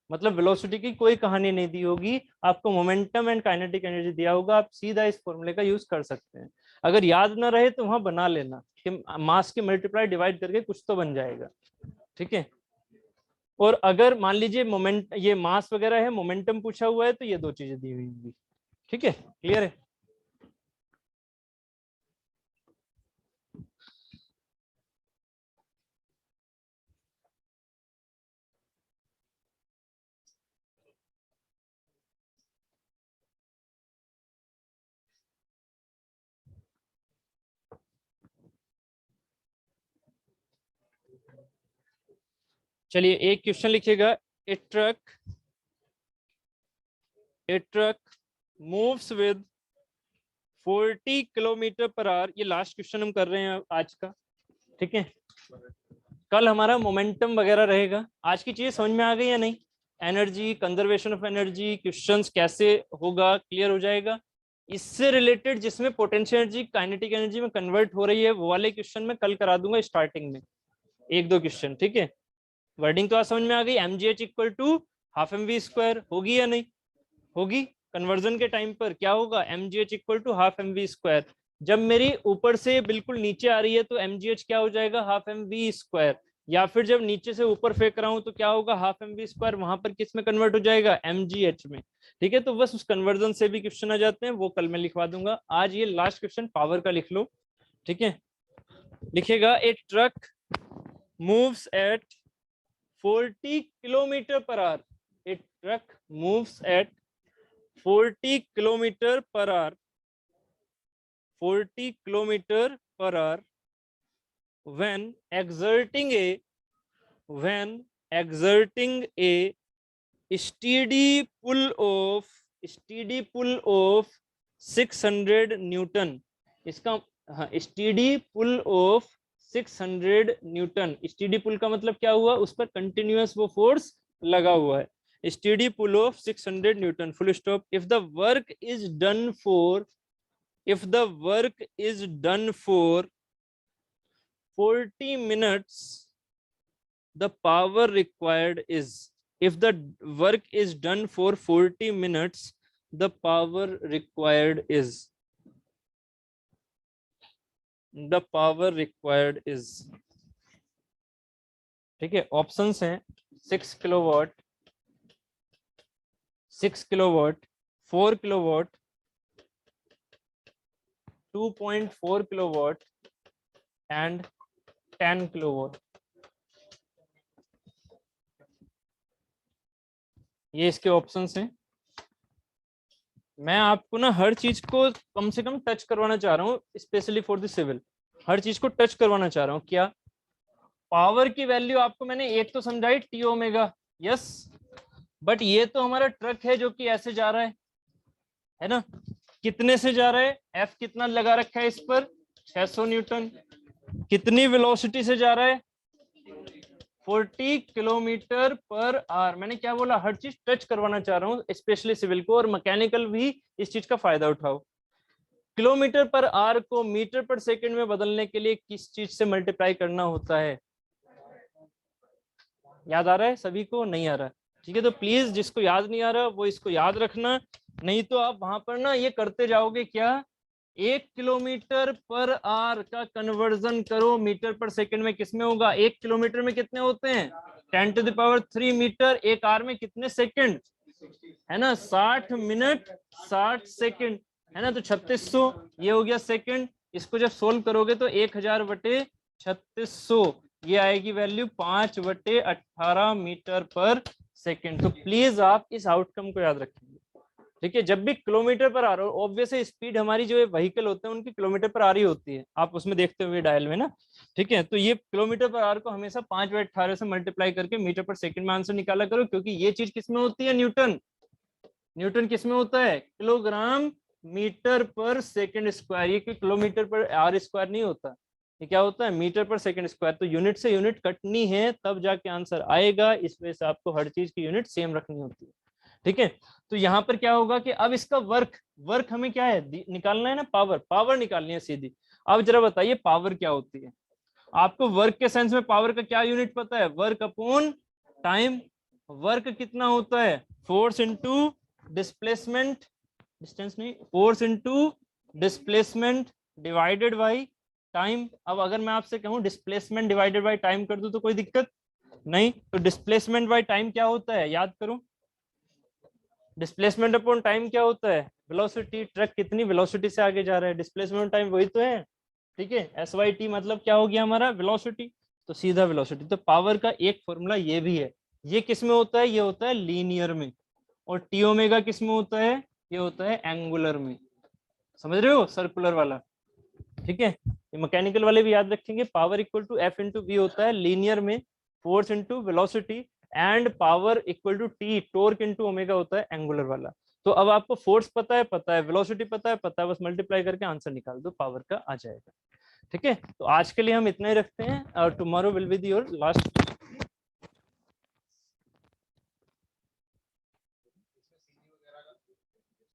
मतलब वेलोसिटी की कोई कहानी नहीं दी होगी, आपको मोमेंटम एंड काइनेटिक एनर्जी दिया होगा, आप सीधा इस फॉर्मूले का यूज कर सकते हैं। अगर याद ना रहे तो वहां बना लेना कि मास के मल्टीप्लाई डिवाइड करके कुछ तो बन जाएगा। ठीक है, और अगर मान लीजिए मोमेंट, ये मास वगैरह है, मोमेंटम पूछा हुआ है, तो ये दो चीजें दी हुई होंगी। ठीक है, क्लियर है? चलिए एक क्वेश्चन लिखिएगा। A truck, a truck moves with 40 kilometre per hour, ये लास्ट क्वेश्चन हम कर रहे हैं आज का। ठीक है, कल हमारा मोमेंटम वगैरह रहेगा। आज की चीजें समझ में आ गई या नहीं? Energy, conservation of energy, questions कैसे होगा, क्लियर हो जाएगा। इससे रिलेटेड जिसमें पोटेंशियल एनर्जी काइनेटिक एनर्जी में कन्वर्ट हो रही है, वो वाले क्वेश्चन मैं कल करा दूंगा स्टार्टिंग में, एक दो क्वेश्चन। ठीक है, वर्डिंग तो आज समझ में आ गई। M g h equal to half m v square, होगी या नहीं? होगी। कन्वर्जन के टाइम पर क्या होगा? M g h equal to half m v square. जब मेरी ऊपर से बिल्कुल नीचे आ रही है तो एम जी एच क्या हो जाएगा? Half m v square. या फिर जब नीचे से ऊपर फेंक रहा हूं तो क्या होगा? हाफ एम वी स्क्वायर वहां पर किस में कन्वर्ट हो जाएगा? एम जी एच में। ठीक है, तो बस उस कन्वर्जन से भी क्वेश्चन आ जाते हैं, वो कल मैं लिखवा दूंगा। आज ये लास्ट क्वेश्चन पावर का लिख लो। ठीक है, लिखेगा a truck moves at 40 kilometre per hour. A truck moves at 40 kilometre per hour, 40 kilometer per hour when exerting a, when exerting a steady pull of, steady pull of 600 newton. इसका हाँ, steady pull of 600 newton. Steady pull का मतलब क्या हुआ? उस पर continuous वो force लगा हुआ है। Steady pull of 600 newton, full stop. If the work is done for, if the work is done for 40 minutes, the power required is, if the work is done for 40 minutes, the power required is, the power required is। ठीक है, options हैं 6 kilowatt, 6 kilowatt, 4 kilowatt, 2.4 kilowatt and 10 kilowatt. ये इसके options हैं। मैं आपको ना हर चीज को कम से कम टच करवाना चाह रहा हूँ, स्पेशली फॉर द सिविल, हर चीज को टच करवाना चाह रहा हूँ। क्या पावर की वैल्यू आपको मैंने एक तो समझाई टी ओमेगा, यस, बट ये तो हमारा ट्रक है जो कि ऐसे जा रहा है ना, कितने से जा रहा है, एफ कितना लगा रखा है इस पर, 600 न्यूटन, कितनी वेलोसिटी से जा रहा है, 40 किलोमीटर पर आवर। मैंने क्या बोला, हर चीज टच करवाना चाह रहा हूँ, स्पेशली सिविल को, और मैकेनिकल भी इस चीज का फायदा उठाओ। किलोमीटर पर आवर को मीटर पर सेकंड में बदलने के लिए किस चीज से मल्टीप्लाई करना होता है? याद आ रहा है सभी को? नहीं आ रहा है? ठीक है, तो प्लीज जिसको याद नहीं आ रहा वो इसको याद रखना, नहीं तो आप वहां पर ना ये करते जाओगे क्या, 1 किलोमीटर पर आवर का कन्वर्जन करो मीटर पर सेकंड में, किसमें होगा, 1 किलोमीटर में कितने होते हैं, 10⁻³ मीटर, एक आवर में कितने सेकंड, है ना 60 मिनट 60 सेकंड, है ना, तो 3600 ये हो गया सेकंड। इसको जब सोल्व करोगे तो 1000/3600 ये आएगी वैल्यू 5/18 मीटर पर सेकंड। तो प्लीज आप इस आउटकम को याद रखेंगे, ठीक है। जब भी किलोमीटर पर आ रहा हो, ऑब्वियसली स्पीड हमारी जो व्हीकल होते हैं उनकी किलोमीटर पर आ रही होती है, आप उसमें देखते हुए डायल में ना, ठीक है। तो ये किलोमीटर पर आवर को हमेशा 5/18 से मल्टीप्लाई करके मीटर पर सेकंड में आंसर निकाला करो, क्योंकि ये चीज किसमें होती है, न्यूटन, न्यूटन किसमें होता है, किलोग्राम मीटर पर सेकंड स्क्वायर, ये किलोमीटर पर आर स्क्वायर नहीं होता, ये क्या होता है, मीटर पर सेकंड स्क्वायर। तो यूनिट से यूनिट कटनी है तब जाके आंसर आएगा, इस वजह से आपको हर चीज की यूनिट सेम रखनी होती है, ठीक है। तो यहाँ पर क्या होगा कि अब इसका वर्क हमें क्या है निकालना है ना, पावर निकालनी है सीधी। अब जरा बताइए पावर क्या होती है, आपको वर्क के सेंस में पावर का क्या यूनिट पता है, वर्क अपॉन टाइम। वर्क कितना होता है, फोर्स इंटू डिस्प्लेसमेंट, डिस्टेंस नहीं, force into displacement divided by time. अब अगर मैं आपसे कहूं डिस्प्लेसमेंट डिवाइडेड बाई टाइम कर दूं तो कोई दिक्कत नहीं, तो डिस्प्लेसमेंट बाई टाइम क्या होता है, याद करो, डिस्प्लेसमेंट अपॉन टाइम क्या होता है, वेलोसिटी, ट्रक कितनी वेलोसिटी से आगे जा रहा है, डिस्प्लेसमेंट टाइम वही तो है, ठीक है। SYT मतलब क्या हो गया हमारा, वेलोसिटी, तो सीधा वेलोसिटी। तो पावर का एक फॉर्मूला ये भी है, ये किस में होता है, ये होता है लीनियर में, और टी ओमेगा किस में होता है, ये होता है एंगुलर में, समझ रहे हो, सर्कुलर वाला, ठीक है। ये मैकेनिकल वाले भी याद रखेंगे, power equal to F into v होता है लीनियर में, force into velocity, and power equal to t, torque into omega होता है एंगुलर वाला। तो अब आपको फोर्स पता है वेलोसिटी पता है, बस मल्टीप्लाई करके आंसर निकाल दो, पावर का आ जाएगा, ठीक है। तो आज के लिए हम इतना ही रखते हैं, और tomorrow will be your last